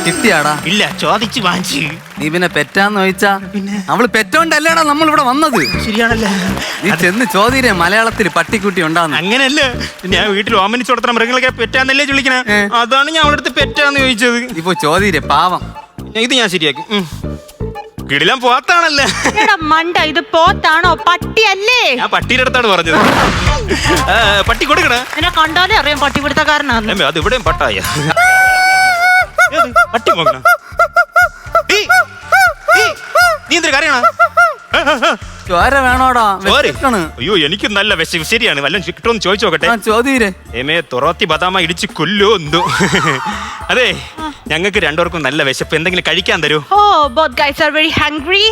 Speaker 7: കിട്ടിയാടാ?
Speaker 9: ഇല്ല, ചോദിച്ചു വാങ്ങിച്ചു.
Speaker 7: നീ പിന്നെ പെറ്റാന്ന് ചോദിച്ചാ? അവള് പെറ്റോണ്ടല്ലേടാ നമ്മൾ ഇവിടെ വന്നത്.
Speaker 9: ശരിയാണല്ലേ?
Speaker 7: നീ ചെന്ന് ചോദിരേ മലയാളത്തിൽ പട്ടിക്കുട്ടി ഉണ്ടാന്ന്.
Speaker 9: അങ്ങനെയല്ലേ, ഞാൻ വീട്ടിൽ ഓമനിച്ചു കൊടുത്ത മൃഗങ്ങളൊക്കെ പെറ്റാന്നല്ലേ ചോദിക്കണേ. അതാണ് ഞാൻ അവളുടെ അടുത്ത് പെറ്റാന്ന് ചോദിച്ചത്.
Speaker 7: ഇപ്പൊ ചോദിരേ പാവം.
Speaker 9: ഇത് ഞാൻ ശരിയാക്കി. കിടിലം പോത്താണല്ലേ?
Speaker 6: മണ്ട, ഇത് പോത്താണോ പട്ടിയല്ലേ?
Speaker 9: ഞാൻ പട്ടിയുടെ അടുത്താണ് പറഞ്ഞത്. പട്ടി കൊടുക്കണ
Speaker 6: എന്നെ കണ്ടാലേ അറിയാം പട്ടിപിടുത്തക്കാരനാണ്.
Speaker 9: അത് ഇവിടെയും പട്ടായ. പട്ടി പോകണ. നീ എന്തൊരു കാര്യമാണ്?
Speaker 7: ചോര വേണോടാ?
Speaker 9: അയ്യോ, എനിക്ക് നല്ല വിശപ്പ്. ശരിയാണ്, വല്ലതും കിട്ടുമെന്ന് ചോദിച്ചു നോക്കട്ടെ.
Speaker 7: ചോദിരേ.
Speaker 9: തൊറോത്തി ബദാമ ഇടിച്ച് കൊല്ലോ എന്തോ. അതെ, ഞങ്ങൾക്ക് രണ്ടുപേർക്കും നല്ല വിശപ്പ്. എന്തെങ്കിലും കഴിക്കാൻ തരൂ?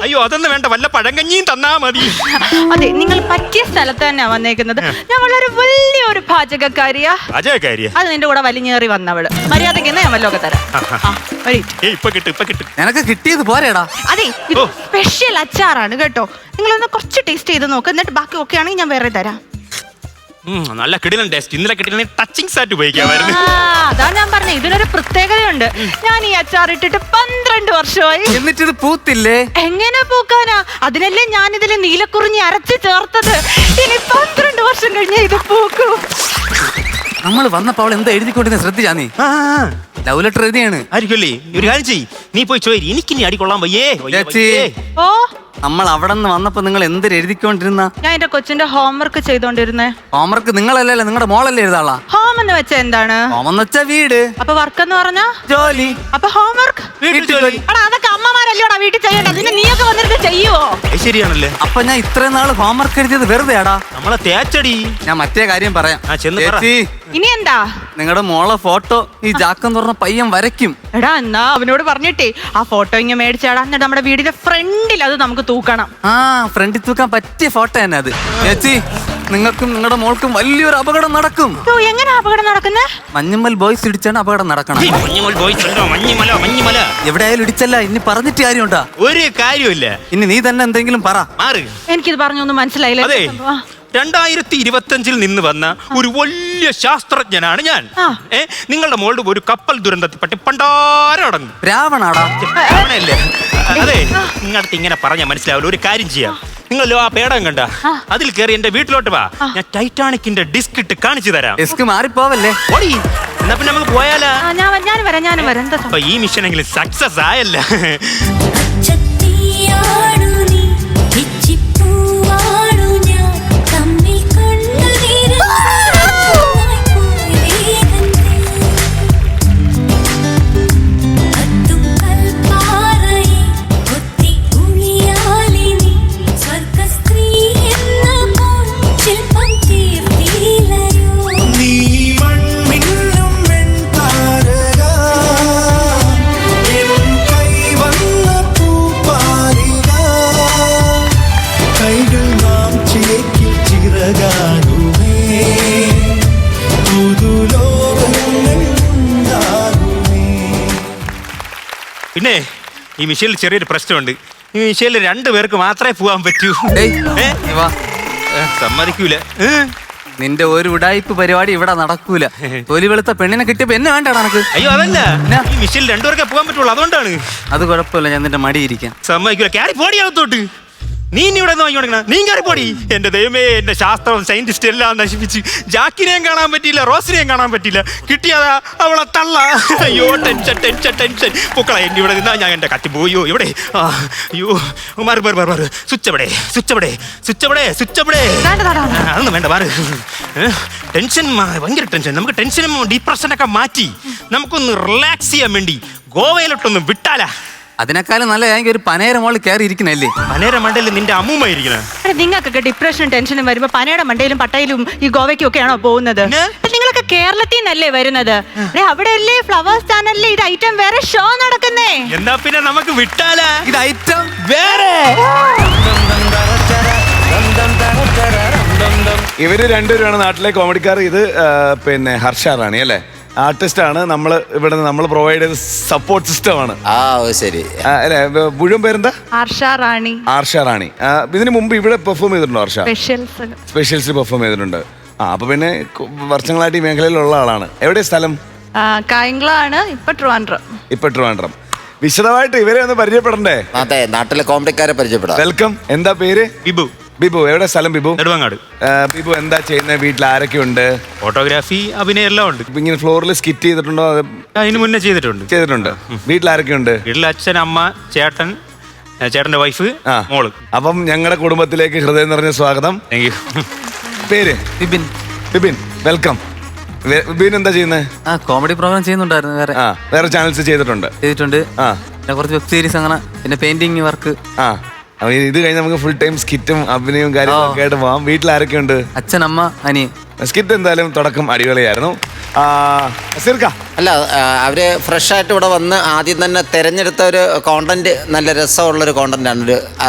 Speaker 9: അയ്യോ, അതൊന്നും വേണ്ട, വല്ല പഴങ്കഞ്ഞിയും തന്നാ മതി.
Speaker 6: അതെ, നിങ്ങൾ പറ്റിയ സ്ഥലത്ത് തന്നെ വന്നേക്കുന്നത്. ഞാൻ വളരെ വലിയൊരു പാചകക്കാരിയാ. അത് നിന്റെ കൂടെ വലിഞ്ഞേറി വന്നവള്. മര്യാദക്ക് ഞാൻ വല്ലതൊക്കെ തരാം.
Speaker 9: ഇപ്പൊ കിട്ടും.
Speaker 7: നിനക്ക് കിട്ടിയത് പോരേടാ?
Speaker 6: അതെ, സ്പെഷ്യൽ അച്ചാറാണ് കേട്ടോ. നിങ്ങളൊന്ന് കുറച്ച് ടേസ്റ്റ് ചെയ്ത് നോക്ക്, എന്നിട്ട് ബാക്കി ഓക്കെ ആണെങ്കിൽ ഞാൻ വേറെ തരാം.
Speaker 9: നല്ല കിടിലൻ ടേസ്റ്റ്. ഇന്നലെ കിട്ടിയ ടച്ചിങ് സാറ്റ് ഉപയോഗിക്കാമായിരുന്നു.
Speaker 6: അതാ ഞാൻ പറഞ്ഞത്, ഇതിനൊരു പ്രത്യേകതയുണ്ട്. ഞാൻ ഈ അച്ചാർ ഇട്ടിട്ട് 12 വർഷമായി.
Speaker 7: എന്നിട്ട് ഇത് പൂത്തില്ലേ?
Speaker 6: എങ്ങനെ പൂക്കാനാ? അതിനല്ലേ ഞാൻ ഇതില് നീലക്കുറിഞ്ഞി അരച്ച് ചേർത്തത്. ഇനി 12 വർഷം കഴിഞ്ഞേ ഇത് പൂക്കൂ.
Speaker 7: നമ്മൾ വന്നപ്പോ അവൾ എന്താ എഴുതിക്കൊണ്ടിരുന്ന ശ്രദ്ധിച്ചാ നീ? ലവ് ലെറ്റർ എഴുതിയാണ്.
Speaker 9: ആയിരിക്കുമല്ലേ? ഒരു കാര്യം ചെയ്യ്, നീ പോയി ചോദിരി. എനിക്ക് ഇനി അടികൊള്ളാൻ വയ്യേ.
Speaker 7: ചേച്ചി,
Speaker 6: ഓ,
Speaker 7: നമ്മൾ അവിടെ നിന്ന് വന്നപ്പോ നിങ്ങൾ എന്തൊരു എഴുതിക്കൊണ്ടിരുന്ന?
Speaker 6: ഞാൻ എന്റെ കൊച്ചിന്റെ ഹോംവർക്ക് ചെയ്തോണ്ടിരുന്നേ.
Speaker 7: ഹോംവർക്ക് നിങ്ങളല്ലേ, നിങ്ങളുടെ മോളല്ലേ എഴുതാളാ?
Speaker 6: ഹോം എന്ന് വെച്ചാ എന്താണ്?
Speaker 7: ഹോം എന്ന് വെച്ചാ വീട്.
Speaker 6: അപ്പൊ വർക്ക് എന്ന് പറഞ്ഞാ
Speaker 7: ജോലി.
Speaker 6: അപ്പൊ ഹോംവർക്ക്
Speaker 9: വീട്ടിൽ ജോലി.
Speaker 6: എടാ, അതൊക്കെ അമ്മമാരല്ലോടാ വീട്ടിൽ ചെയ്യണ്ട. പിന്നെ നീയൊക്കെ വന്നിട്ട് ചെയ്യുവോ?
Speaker 9: ശരിയാണല്ലേ?
Speaker 7: അപ്പൊ ഞാൻ ഇത്രയും നാള് ഹോംവർക്ക് എഴുതിയത് വെറുതെ ആടാ.
Speaker 9: നമ്മളെ തേച്ചടി.
Speaker 7: ഞാൻ മറ്റേ കാര്യം പറയാം.
Speaker 9: ചെന്ന് പറ.
Speaker 7: ചേച്ചി,
Speaker 6: ഇനി എന്താ?
Speaker 7: നിങ്ങളുടെ മോളെ ഫോട്ടോ ഈ ജാക്കെന്ന് പറഞ്ഞ പയ്യൻ വരയ്ക്കും.
Speaker 6: എടാ, എന്നാ അവനോട് പറഞ്ഞിട്ടേ ആ ഫോട്ടോ ഇങ്ങനെ മേടിച്ചാടാ. എന്നിട്ട് നമ്മുടെ വീടിന്റെ ഫ്രണ്ടിൽ അത് നമുക്ക് തൂക്കണം.
Speaker 7: ആ, ഫ്രണ്ടിൽ തൂക്കാൻ പറ്റിയ ഫോട്ടോ തന്നെ അത്. ചേച്ചി, നിങ്ങൾക്കും നിങ്ങളുടെ മോൾക്കും വലിയൊരു അപകടം നടക്കും.
Speaker 6: എങ്ങനെ അപകടം നടക്കുന്നേ?
Speaker 7: മഞ്ഞമ്മൽ ബോയ്സ് ഇടിച്ചാണ് അപകടം നടക്കണം. എവിടെയായാലും ഇടിച്ചല്ല, ഇനി പറഞ്ഞിട്ട് കാര്യമുണ്ടാ?
Speaker 9: ഒരു കാര്യമില്ല.
Speaker 7: ഇനി നീ തന്നെ എന്തെങ്കിലും പറ.
Speaker 9: മാറ്.
Speaker 6: എനിക്കിത് പറഞ്ഞൊന്നും മനസ്സിലായില്ല.
Speaker 9: അതെ, 2025 നിന്ന് വന്ന ഒരു വലിയ ശാസ്ത്രജ്ഞനാണ് ഞാൻ. നിങ്ങളുടെ മോളുടെ ഒരു കപ്പൽ ദുരന്തത്തിൽ പണ്ടാരടങ്ങും.
Speaker 7: രാവണാടാ?
Speaker 9: രാവണല്ലേ? അതെ, നിങ്ങളടുത്ത് ഇങ്ങനെ പറഞ്ഞാൽ മനസ്സിലാവില്ല. ഒരു കാര്യം ചെയ്യാം, നിങ്ങളല്ലോ ആ പേടം കണ്ട, അതിൽ കയറി എന്റെ വീട്ടിലോട്ട് വാ. ഞാൻ ടൈറ്റാനിക്കിന്റെ ഡിസ്ക് ഇട്ട് കാണിച്ചു തരാം.
Speaker 7: ഡിസ്ക് മാറിപ്പോവല്ലേ?
Speaker 9: ഓടി. എന്നാ പിന്നെ നമുക്ക് പോയാലോ?
Speaker 6: ഞാനും വരാം. എന്താ
Speaker 9: അപ്പൊ ഈ മിഷനെങ്കിലും സക്സസ് ആയല്ല. പിന്നെ ഈ മിഷനിൽ ചെറിയൊരു പ്രശ്നമുണ്ട്. ഈ മിഷനിൽ 2 പേർക്ക് മാത്രമേ പോകാൻ പറ്റൂ. സമ്മതിക്കൂല.
Speaker 7: നിന്റെ ഒരു ഉടായിപ്പ് പരിപാടി ഇവിടെ നടക്കൂല. തൊലി വെളുത്ത പെണ്ണിനെ കിട്ടിയപ്പോ എന്നെ വേണ്ട കണക്ക്.
Speaker 9: അയ്യോ, അതല്ല, ഈ മിഷനിൽ 2 പേർക്കേ പോകാൻ പറ്റുള്ളൂ, അതുകൊണ്ടാണ്.
Speaker 7: അത് കുഴപ്പമില്ല, ഞാൻ നിന്റെ മടിയിരിക്കാം.
Speaker 9: സമ്മതിക്കൂല. ക്യാരി പോടി അകത്തോട്ട്. നീ ഇവിടെ നിന്ന് വാങ്ങിക്കൊടുക്കണ, നീ കയറി പോടി. എന്റെ ദൈവമേ, എന്റെ ശാസ്ത്രം സയന്റിസ്റ്റ് എല്ലാം നശിപ്പിച്ച് ജാക്കിനെയും കാണാൻ പറ്റിയില്ല, റോസിനെയും കാണാൻ പറ്റില്ല. കിട്ടിയതാ അവളെ തള്ള. അയ്യോ, ടെൻഷൻ. പൂക്കളെ, എന്റെ ഇവിടെ നിന്നാ ഞാൻ എന്റെ കത്തി പോയോ ഇവിടെ. അയ്യോ, മാറ്. സ്വിച്ച് എവിടെ? അതൊന്നും വേണ്ട, മാറ്. ടെൻഷൻ, ഭയങ്കര ടെൻഷൻ. നമുക്ക് ടെൻഷനും ഡിപ്രഷനൊക്കെ മാറ്റി നമുക്കൊന്ന് റിലാക്സ് ചെയ്യാൻ വേണ്ടി ഗോവയിലോട്ടൊന്ന് വിട്ടാലാ?
Speaker 7: അതിനേക്കാളും നല്ല ഞാൻ ഒരു പനേര മോളിൽ കയറി ഇരിക്കണല്ലേ.
Speaker 9: പനേര മണ്ടയിൽ നിന്റെ അമ്മൂമ്മ ഇരിക്കണ.
Speaker 6: നിങ്ങൾക്കൊക്കെ ഡിപ്രഷനും ടെൻഷനും വരുമ്പോ പനയുടെ മണ്ടയിലും പട്ടയിലും ഈ ഗോവയ്ക്കും ഒക്കെയാണോ പോകുന്നത്? നിങ്ങളൊക്കെ കേരളത്തിൽ നിന്നല്ലേ വരുന്നത്? അവിടെയല്ലേ ഫ്ലവേഴ്സ് ചാനലിൽ ഇത് ഐറ്റം വേറെ ഷോ നടക്കുന്നേ.
Speaker 9: എന്നാ പിന്നെ നമുക്ക് വിട്ടാലാ?
Speaker 7: ഇത് ഐറ്റം
Speaker 9: വേറെ.
Speaker 1: ഇവര് രണ്ടുപേരാണ് നാട്ടിലെ കോമഡിക്കാർ. ഇത് പിന്നെ ഹർഷ റാണി അല്ലേ, ആർട്ടിസ്റ്റ് ആണ്. നമ്മൾ പ്രൊവൈഡ് ചെയ്ത സപ്പോർട്ട് സിസ്റ്റം ആണ്.
Speaker 8: ശരി.
Speaker 1: മുഴുവൻ പേരെന്താ?
Speaker 6: ആർഷ റാണി.
Speaker 1: ഇതിനു മുമ്പ് ഇവിടെ പെർഫോം ചെയ്തിട്ടുണ്ടോ ഹർഷ?
Speaker 6: സ്പെഷ്യൽസ്
Speaker 1: പെർഫോം ചെയ്തിട്ടുണ്ട്. അപ്പൊ പിന്നെ വർഷങ്ങളായിട്ട് ഈ മേഖലയിലുള്ള ആളാണ്. എവിടെ സ്ഥലം?
Speaker 6: കായംകുളമാണ്. ഇപ്പൊ ട്രിവാൻഡ്രം.
Speaker 1: വിശദമായിട്ട് ഇവരെ ഒന്ന് പരിചയപ്പെടണ്ടേ?
Speaker 8: അതെ, നാട്ടിലെ കോമഡിക്കാരെ പരിചയപ്പെടാം.
Speaker 1: വെൽക്കം. എന്താ പേര്? ബിബു. എവിടെ സ്ഥലം ബിബു?
Speaker 9: നെടുമങ്ങാട്.
Speaker 1: ബിബു എന്താ ചെയ്യുന്നത്? വീട്ടിൽ ആരൊക്കെ ഉണ്ട്?
Speaker 9: ഫോട്ടോഗ്രാഫി, അഭിനയം എല്ലാം ഉണ്ട്.
Speaker 1: ഇങ്ങനെ ഫ്ലോറിൽ സ്കിറ്റ് ചെയ്തിട്ടുണ്ടോ?
Speaker 9: അതിന് മുന്നേ ചെയ്തിട്ടുണ്ട്.
Speaker 1: വീട്ടിൽ ആരൊക്കെ ഉണ്ട്?
Speaker 9: വീട്ടിൽ അച്ഛൻ, അമ്മ, ചേട്ടന്റെ വൈഫ്, മോള്.
Speaker 1: അപ്പം ഞങ്ങളുടെ കുടുംബത്തിലേക്ക് ഹൃദയം നിറഞ്ഞ സ്വാഗതം.
Speaker 9: Thank you.
Speaker 1: പേര്? ബിബിൻ. വെൽക്കം. ബിബിൻ എന്താ ചെയ്യുന്നത്?
Speaker 7: കോമഡി പ്രോഗ്രാം ചെയ്യുന്നുണ്ടായിരുന്നു.
Speaker 1: വേറെ ചാനൽസ് ചെയ്തിട്ടുണ്ട്.
Speaker 7: കുറച്ച് വെബ് സീരീസ്, അങ്ങനെ പിന്നെ പെയിന്റിങ് വർക്ക്.
Speaker 1: ഇത് കഴിഞ്ഞ് നമുക്ക് ഫുൾ ടൈം സ്കിറ്റും അഭിനയവും കാര്യങ്ങളൊക്കെ ആയിട്ട് പോവാം. വീട്ടിൽ ആരൊക്കെ ഉണ്ട്?
Speaker 7: അച്ഛൻ, അമ്മ, അനിയൻ.
Speaker 1: സ്കിറ്റ് എന്തായാലും തുടക്കം അടിപൊളിയായിരുന്നു.
Speaker 8: അല്ല, അവര് ഫ്രഷ് ആയിട്ട് ഇവിടെ വന്ന് ആദ്യം തന്നെ തിരഞ്ഞെടുത്ത ഒരു കോണ്ടന്റ് നല്ല രസമുള്ളൊരു കോണ്ടന്റാണ്.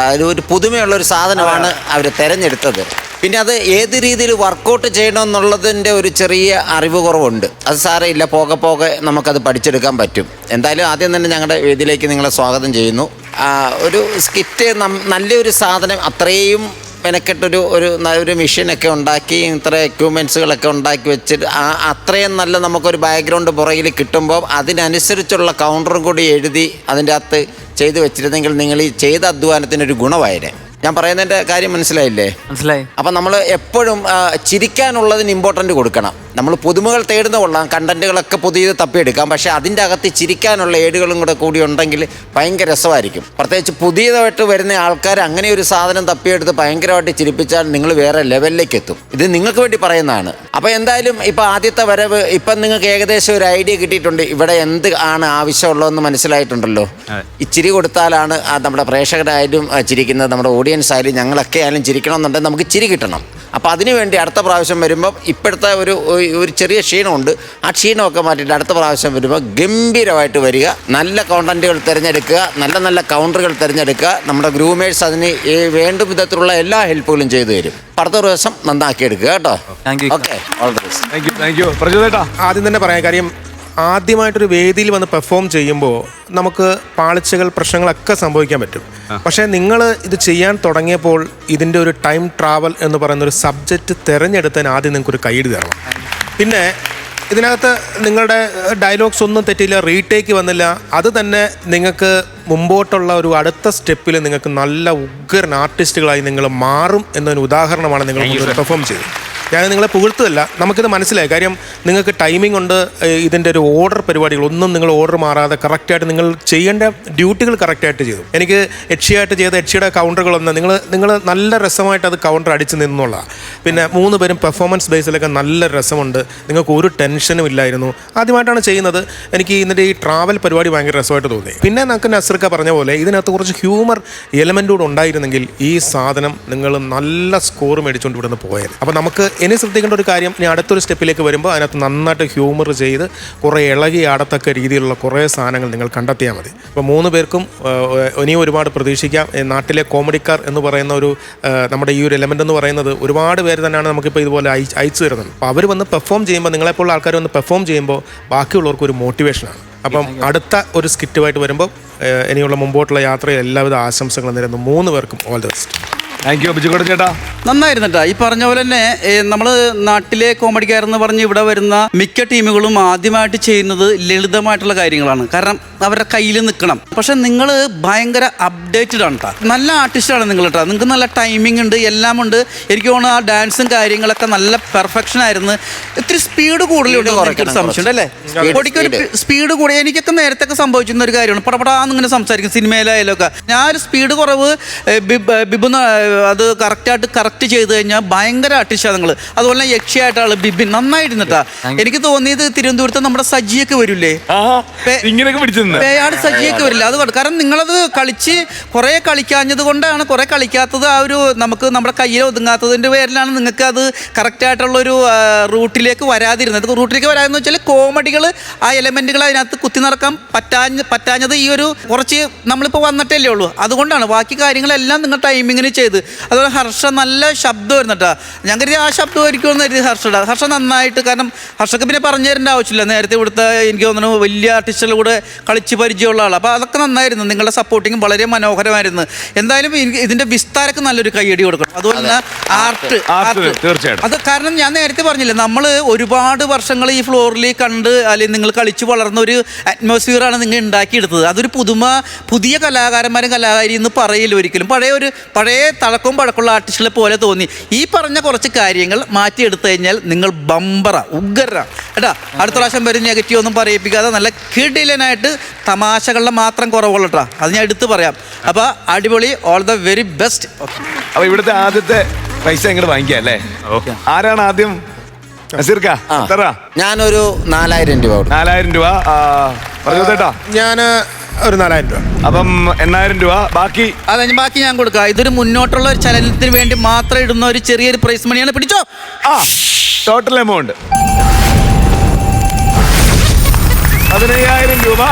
Speaker 8: ഒരു പുതുമയുള്ളൊരു സാധനമാണ് അവർ തിരഞ്ഞെടുത്തത്. പിന്നെ അത് ഏത് രീതിയിൽ വർക്കൗട്ട് ചെയ്യണമെന്നുള്ളതിൻ്റെ ഒരു ചെറിയ അറിവ് കുറവുണ്ട്. അത് സാരമില്ല, പോകെ നമുക്കത് പഠിച്ചെടുക്കാൻ പറ്റും. എന്തായാലും ആദ്യം തന്നെ ഞങ്ങളുടെ വേദിയിലേക്ക് നിങ്ങളെ സ്വാഗതം ചെയ്യുന്നു. ഒരു സ്കിറ്റ് നല്ലൊരു സാധനം, അത്രയും ഒരു മെഷീനൊക്കെ ഉണ്ടാക്കി ഇത്ര എക്യുപ്മെൻസുകളൊക്കെ ഉണ്ടാക്കി വെച്ചിട്ട് അത്രയും നല്ല നമുക്കൊരു ബാക്ക്ഗ്രൗണ്ട് പുറകിൽ കിട്ടുമ്പോൾ അതിനനുസരിച്ചുള്ള കൗണ്ടറും കൂടി എഴുതി അതിൻ്റെ അകത്ത് ചെയ്തു വെച്ചിരുന്നെങ്കിൽ നിങ്ങൾ ഈ ചെയ്ത അധ്വാനത്തിനൊരു ഗുണമായേനെ. ഞാൻ പറയുന്നതിൻ്റെ കാര്യം മനസ്സിലായില്ലേ?
Speaker 5: മനസ്സിലായി.
Speaker 8: അപ്പം നമ്മൾ എപ്പോഴും ചിരിക്കാനുള്ളതിന് ഇമ്പോർട്ടൻ്റ് കൊടുക്കണം. നമ്മൾ പുതുമകൾ തേടുന്ന കൊള്ളാം, കണ്ടന്റുകളൊക്കെ പുതിയത് തപ്പിയെടുക്കാം, പക്ഷേ അതിൻ്റെ അകത്ത് ചിരിക്കാനുള്ള ഏടുകളും കൂടി ഉണ്ടെങ്കിൽ ഭയങ്കര രസമായിരിക്കും. പ്രത്യേകിച്ച് പുതിയതായിട്ട് വരുന്ന ആൾക്കാർ അങ്ങനെ ഒരു സാധനം തപ്പിയെടുത്ത് ഭയങ്കരമായിട്ട് ചിരിപ്പിച്ചാൽ നിങ്ങൾ വേറെ ലെവലിലേക്ക് എത്തും. ഇത് നിങ്ങൾക്ക് വേണ്ടി പറയുന്നതാണ്. അപ്പോൾ എന്തായാലും ഇപ്പം ആദ്യത്തെ വരവ് ഇപ്പം നിങ്ങൾക്ക് ഏകദേശം ഒരു ഐഡിയ കിട്ടിയിട്ടുണ്ട്. ഇവിടെ എന്ത് ആണ് ആവശ്യമുള്ളതെന്ന് മനസ്സിലായിട്ടുണ്ടല്ലോ. ഈ ചിരി കൊടുത്താലാണ് നമ്മുടെ പ്രേക്ഷകരായാലും ചിരിക്കുന്നത്, നമ്മുടെ ഓഡിയൻസ് ആയാലും ഞങ്ങളൊക്കെ ആയാലും ചിരിക്കണമെന്നുണ്ടെങ്കിൽ നമുക്ക് ചിരി കിട്ടണം. അപ്പോൾ അതിനുവേണ്ടി അടുത്ത പ്രാവശ്യം വരുമ്പോൾ ഇപ്പോഴത്തെ ഒരു ചെറിയ ക്ഷീണമുണ്ട്, ആ ക്ഷീണമൊക്കെ മാറ്റിയിട്ട് അടുത്ത പ്രാവശ്യം വരുമ്പോൾ ഗംഭീരമായിട്ട് വരിക. നല്ല കോണ്ടന്റുകൾ തിരഞ്ഞെടുക്കുക, നല്ല നല്ല കൗണ്ടറുകൾ തിരഞ്ഞെടുക്കുക. നമ്മുടെ ഗ്രൂമേഴ്സ് അതിന് വേണ്ട വിധത്തിലുള്ള എല്ലാ ഹെൽപ്പുകളും ചെയ്തു തരും. അടുത്ത പ്രാവശ്യം നന്നാക്കി എടുക്കുക കേട്ടോ. Okay, all the best.
Speaker 1: Thank you പ്രചോദേട്ടാ.
Speaker 2: ആദ്യം തന്നെ പറയാം, കാര്യം ആദ്യമായിട്ടൊരു വേദിയിൽ വന്ന് പെർഫോം ചെയ്യുമ്പോൾ നമുക്ക് പാളിച്ചകൾ പ്രശ്നങ്ങളൊക്കെ സംഭവിക്കാൻ പറ്റും. പക്ഷേ നിങ്ങൾ ഇത് ചെയ്യാൻ തുടങ്ങിയപ്പോൾ ഇതിൻ്റെ ഒരു ടൈം ട്രാവൽ എന്ന് പറയുന്ന ഒരു സബ്ജക്റ്റ് തിരഞ്ഞെടുത്തതിന് ആദ്യം നിങ്ങൾക്കൊരു കൈയ്യടി തരണം. പിന്നെ ഇതിനകത്ത് നിങ്ങളുടെ ഡയലോഗ്സ് ഒന്നും തെറ്റില്ല, റീടേക്ക് വന്നില്ല. അത് തന്നെ നിങ്ങൾക്ക് മുമ്പോട്ടുള്ള ഒരു അടുത്ത സ്റ്റെപ്പിൽ നിങ്ങൾക്ക് നല്ല ഉഗ്രൻ ആർട്ടിസ്റ്റുകളായി നിങ്ങൾ മാറും എന്നൊരു ഉദാഹരണമാണ് നിങ്ങൾ പെർഫോം ചെയ്തത്. ഞാൻ നിങ്ങളെ പുകഴ്ത്തല്ല, നമുക്കിത് മനസ്സിലായി. കാര്യം നിങ്ങൾക്ക് ടൈമിംഗ് ഉണ്ട്, ഇതിൻ്റെ ഒരു ഓർഡർ പരിപാടികൾ ഒന്നും നിങ്ങൾ ഓർഡർ മാറാതെ കറക്റ്റായിട്ട് നിങ്ങൾ ചെയ്യേണ്ട ഡ്യൂട്ടികൾ കറക്റ്റായിട്ട് ചെയ്തു. എനിക്ക് യക്ഷിയായിട്ട് ചെയ്ത യക്ഷിയുടെ കൗണ്ടറുകളൊന്നും നിങ്ങൾ നല്ല രസമായിട്ട് അത് കൗണ്ടർ അടിച്ച് നിന്നുള്ള. പിന്നെ 3 പേരും പെർഫോമൻസ് ബേസിലൊക്കെ നല്ല രസമുണ്ട്, നിങ്ങൾക്ക് ഒരു ടെൻഷനും ഇല്ലായിരുന്നു. ആദ്യമായിട്ടാണ് ചെയ്യുന്നത്. എനിക്ക് ഇതിൻ്റെ ഈ ട്രാവൽ പരിപാടി ഭയങ്കര രസമായിട്ട് തോന്നി. പിന്നെ നമുക്ക് നസ്രിക്ക പറഞ്ഞ പോലെ ഇതിനകത്ത് കുറച്ച് ഹ്യൂമർ എലമെൻ്റ് കൂടെ ഉണ്ടായിരുന്നെങ്കിൽ ഈ സാധനം നിങ്ങൾ നല്ല സ്കോർ മേടിച്ചുകൊണ്ട് ഇവിടുന്ന് പോയത്. അപ്പോൾ നമുക്ക് ഇനി ശ്രദ്ധിക്കേണ്ട ഒരു കാര്യം, ഇനി അടുത്തൊരു സ്റ്റെപ്പിലേക്ക് വരുമ്പോൾ അതിനകത്ത് നന്നായിട്ട് ഹ്യൂമർ ചെയ്ത് കുറേ ഇളകി ആടത്തക്ക രീതിയിലുള്ള കുറേ സാധനങ്ങൾ നിങ്ങൾ കണ്ടെത്തിയാൽ മതി. അപ്പോൾ 3 പേർക്കും ഇനിയും ഒരുപാട് പ്രതീക്ഷിക്കാം. നാട്ടിലെ കോമഡിക്കാർ എന്ന് പറയുന്ന ഒരു നമ്മുടെ ഈ ഒരു എലമെൻ്റ് എന്ന് പറയുന്നത് ഒരുപാട് പേര് തന്നെയാണ് നമുക്കിപ്പോൾ ഇതുപോലെ അയച്ചു തരുന്നത്. അപ്പോൾ അവർ വന്ന് പെർഫോം ചെയ്യുമ്പോൾ, നിങ്ങളെപ്പോലുള്ള ആൾക്കാർ വന്ന് പെർഫോം ചെയ്യുമ്പോൾ ബാക്കിയുള്ളവർക്ക് ഒരു മോട്ടിവേഷനാണ്. അപ്പം അടുത്ത ഒരു സ്കിറ്റുമായിട്ട് വരുമ്പോൾ ഇനിയുള്ള മുമ്പോട്ടുള്ള യാത്രയിൽ എല്ലാവിധ ആശംസകളും നേരുന്നു 3 പേർക്കും. All the best.
Speaker 1: Thank you Bijukodan ചേട്ടാ.
Speaker 7: നന്നായിരുന്നു കേട്ടോ. ഈ പറഞ്ഞ പോലെ തന്നെ നമ്മൾ നാട്ടിലെ കോമഡിക്കാരെന്ന് പറഞ്ഞ് ഇവിടെ വരുന്ന മിക്ക ടീമുകളും ആദ്യമായിട്ട് ചെയ്യുന്നത് ലളിതമായിട്ടുള്ള കാര്യങ്ങളാണ്. കാരണം അവരുടെ കയ്യിൽ നിൽക്കണം. പക്ഷെ നിങ്ങൾ ഭയങ്കര അപ്ഡേറ്റഡ് ആണ് കേട്ടോ. നല്ല ആർട്ടിസ്റ്റാണ് നിങ്ങൾ കേട്ടോ. നിങ്ങൾക്ക് നല്ല ടൈമിംഗ് ഉണ്ട്, എല്ലാം ഉണ്ട്. എനിക്ക് തോന്നുന്നു ആ ഡാൻസും കാര്യങ്ങളൊക്കെ നല്ല പെർഫെക്ഷൻ ആയിരുന്നു. ഇത്തിരി സ്പീഡ് കൂടുതലുണ്ട്, എനിക്കൊരു സംശയമുണ്ട് അല്ലേ? പൊടിക്കൊരു സ്പീഡ് കൂടി എനിക്കൊക്കെ നേരത്തെ സംഭവിച്ചിരുന്ന ഒരു കാര്യമാണ്. പടപടാന്ന് ഇങ്ങനെ സംസാരിക്കും സിനിമയിലായാലും ഒക്കെ. ഞാനൊരു സ്പീഡ് കുറവ് ബിബു അത് കറക്റ്റ് ചെയ്ത് കഴിഞ്ഞാൽ ഭയങ്കര ആർട്ടിസ്റ്റാണ് നിങ്ങൾ. അതുപോലെ യക്ഷിയായിട്ടാണ് ബിബിൻ നന്നായിരുന്നിട്ടാ. എനിക്ക് തോന്നിയത് തിരുവനന്തപുരത്ത് നമ്മുടെ സജിയൊക്കെ വരില്ലേ, പേയാട് സജിയൊക്കെ വരില്ല. അത് കാരണം നിങ്ങളത് കളിച്ച് കുറേ കളിക്കാഞ്ഞത് കൊണ്ടാണ്, കുറേ കളിക്കാത്തത്. ആ ഒരു നമുക്ക് നമ്മുടെ കയ്യിൽ ഒതുങ്ങാത്തതിൻ്റെ പേരിലാണ് നിങ്ങൾക്ക് അത് കറക്റ്റായിട്ടുള്ളൊരു റൂട്ടിലേക്ക് വരാതിരുന്നത്. റൂട്ടിലേക്ക് വരാതെന്ന് വെച്ചാൽ കോമഡികൾ ആ എലമെൻറ്റുകൾ അതിനകത്ത് കുത്തി നിറക്കാൻ പറ്റാഞ്ഞത് ഈ ഒരു കുറച്ച് നമ്മളിപ്പോൾ വന്നിട്ടല്ലേ ഉള്ളൂ. അതുകൊണ്ടാണ്. ബാക്കി കാര്യങ്ങളെല്ലാം നിങ്ങൾ ടൈമിങ്ങിന് ചെയ്ത്. അതുപോലെ ഹർഷ നല്ല ശബ്ദമായിരുന്നു കേട്ടോ. ഞാൻ കരുതി ആ ശബ്ദമായിരിക്കുമെന്ന് കരുതി ഹർഷ നന്നായിട്ട്. കാരണം ഹർഷക്ക് പിന്നെ പറഞ്ഞു തരേണ്ട ആവശ്യമില്ല, നേരത്തെ ഇവിടുത്തെ എനിക്ക് തോന്നുന്നു വലിയ ആർട്ടിസ്റ്റുകളുടെ കൂടെ കളിച്ച് പരിചയമുള്ള ആൾ. അപ്പോൾ അതൊക്കെ നന്നായിരുന്നു. നിങ്ങളുടെ സപ്പോർട്ടിങ് വളരെ മനോഹരമായിരുന്നു. എന്തായാലും ഇതിൻ്റെ വിസ്താരക്ക് നല്ലൊരു കയ്യടി കൊടുക്കണം. അതുപോലെ തന്നെ ആർട്ട് തീർച്ചയായിട്ടും. അത് കാരണം ഞാൻ നേരത്തെ പറഞ്ഞില്ലേ, നമ്മൾ ഒരുപാട് വർഷങ്ങൾ ഈ ഫ്ലോറിൽ കണ്ട് അല്ലെങ്കിൽ നിങ്ങൾ കളിച്ച് വളർന്ന ഒരു അറ്റ്മോസ്ഫിയറാണ് നിങ്ങൾ ഉണ്ടാക്കിയെടുത്തത്. അതൊരു പുതിയ കലാകാരന്മാരും കലാകാരി എന്ന് പറയില്ല ഒരിക്കലും. പഴയ തളക്കവും പഴക്കമുള്ള ആർട്ടിസ്റ്റുകളെ പോലെ തോന്നി. ഈ പറഞ്ഞ കുറച്ച് കാര്യങ്ങൾ മാറ്റിയെടുത്തു കഴിഞ്ഞാൽ നിങ്ങൾ ബമ്പറ ഉഗ്രര കേട്ടാ. അടുത്ത പ്രാവശ്യം വരും നെഗറ്റീവ് ഒന്നും പറയിപ്പിക്കാതെ നല്ല കിടിലനായിട്ട് തമാശകളുടെ മാത്രം കുറവുള്ള കേട്ടോ. അത് ഞാൻ എടുത്ത് പറയാം. അപ്പോൾ അടിപൊളി, ഓൾ ദ വെരി ബെസ്റ്റ്.
Speaker 1: അപ്പോൾ ഇവിടുത്തെ ആദ്യത്തെ പൈസ ഇങ്ങോട്ട് വാങ്ങിക്കാം അല്ലേ? ആരാണ് ആദ്യം?
Speaker 8: ഞാനൊരു 4000 രൂപ.
Speaker 1: 4000 രൂപ പറഞ്ഞേട്ടാ.
Speaker 2: ഞാൻ ഒരു 4000 രൂപ.
Speaker 1: അപ്പം 8000 രൂപ ബാക്കി.
Speaker 7: അതെ, ബാക്കി ഞാൻ കൊടുക്കാം. ഇതൊരു മുന്നോട്ടുള്ള ഒരു ചലനത്തിന് വേണ്ടി മാത്രം ഇടുന്ന ഒരു ചെറിയൊരു പ്രൈസ് മണിയാണ്. പിടിച്ചോ.
Speaker 1: ടോട്ടൽ എമൗണ്ട് 15000 രൂപ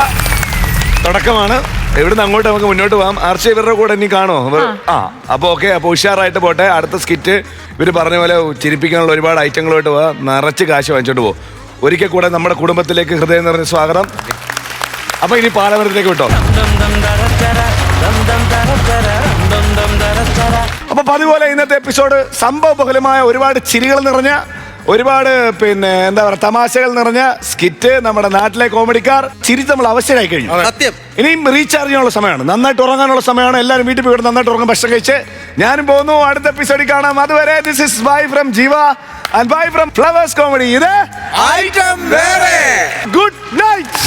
Speaker 1: തുടക്കമാണ്. ഇവിടുന്ന് അങ്ങോട്ട് നമുക്ക് മുന്നോട്ട് പോകാം. ആർച്ച ഇവരുടെ കൂടെ ഇനി കാണോ? അപ്പോൾ ഓക്കെ. അപ്പോൾ ഉഷാറായിട്ട് പോട്ടെ. അടുത്ത സ്കിറ്റ് ഇവർ പറഞ്ഞ പോലെ ചിരിപ്പിക്കാനുള്ള ഒരുപാട് ഐറ്റങ്ങളുമായിട്ട് പോവാം. നിറച്ച് കാശ് വാങ്ങിച്ചോണ്ട് പോകും. ഒരിക്കൽ കൂടെ നമ്മുടെ കുടുംബത്തിലേക്ക് ഹൃദയം നിറഞ്ഞ സ്വാഗതം. അപ്പൊ ഇനി പാലമരത്തിലേക്ക് വിട്ടോ. അപ്പൊ അതുപോലെ ഇന്നത്തെ എപ്പിസോഡ് സംഭവബഹുലമായ ഒരുപാട് ചിരികൾ നിറഞ്ഞ, ഒരുപാട് എന്താ പറയുക, തമാശകൾ നിറഞ്ഞ സ്കിറ്റ്, നമ്മുടെ നാട്ടിലെ കോമഡിക്കാർ ചിരി നമ്മൾ അവശരായി കഴിഞ്ഞു.
Speaker 7: സത്യം.
Speaker 1: ഇനിയും റീചാർജ് ചെയ്യാനുള്ള സമയമാണ്, നന്നായിട്ട് ഉറങ്ങാനുള്ള സമയമാണ്. എല്ലാവരും വീട്ടിൽ പോയിട്ട് നന്നായിട്ട് ഉറങ്ങാൻ ഭക്ഷണം കഴിച്ച് ഞാനും പോകുന്നു. അടുത്ത എപ്പിസോഡിൽ കാണാം. അതുവരെ ദിസ് ഇസ് ബൈ ഫ്രം ജീവ and bye from flowers comedy. ഇത്
Speaker 7: ഐറ്റം വേറെ.
Speaker 1: Good night.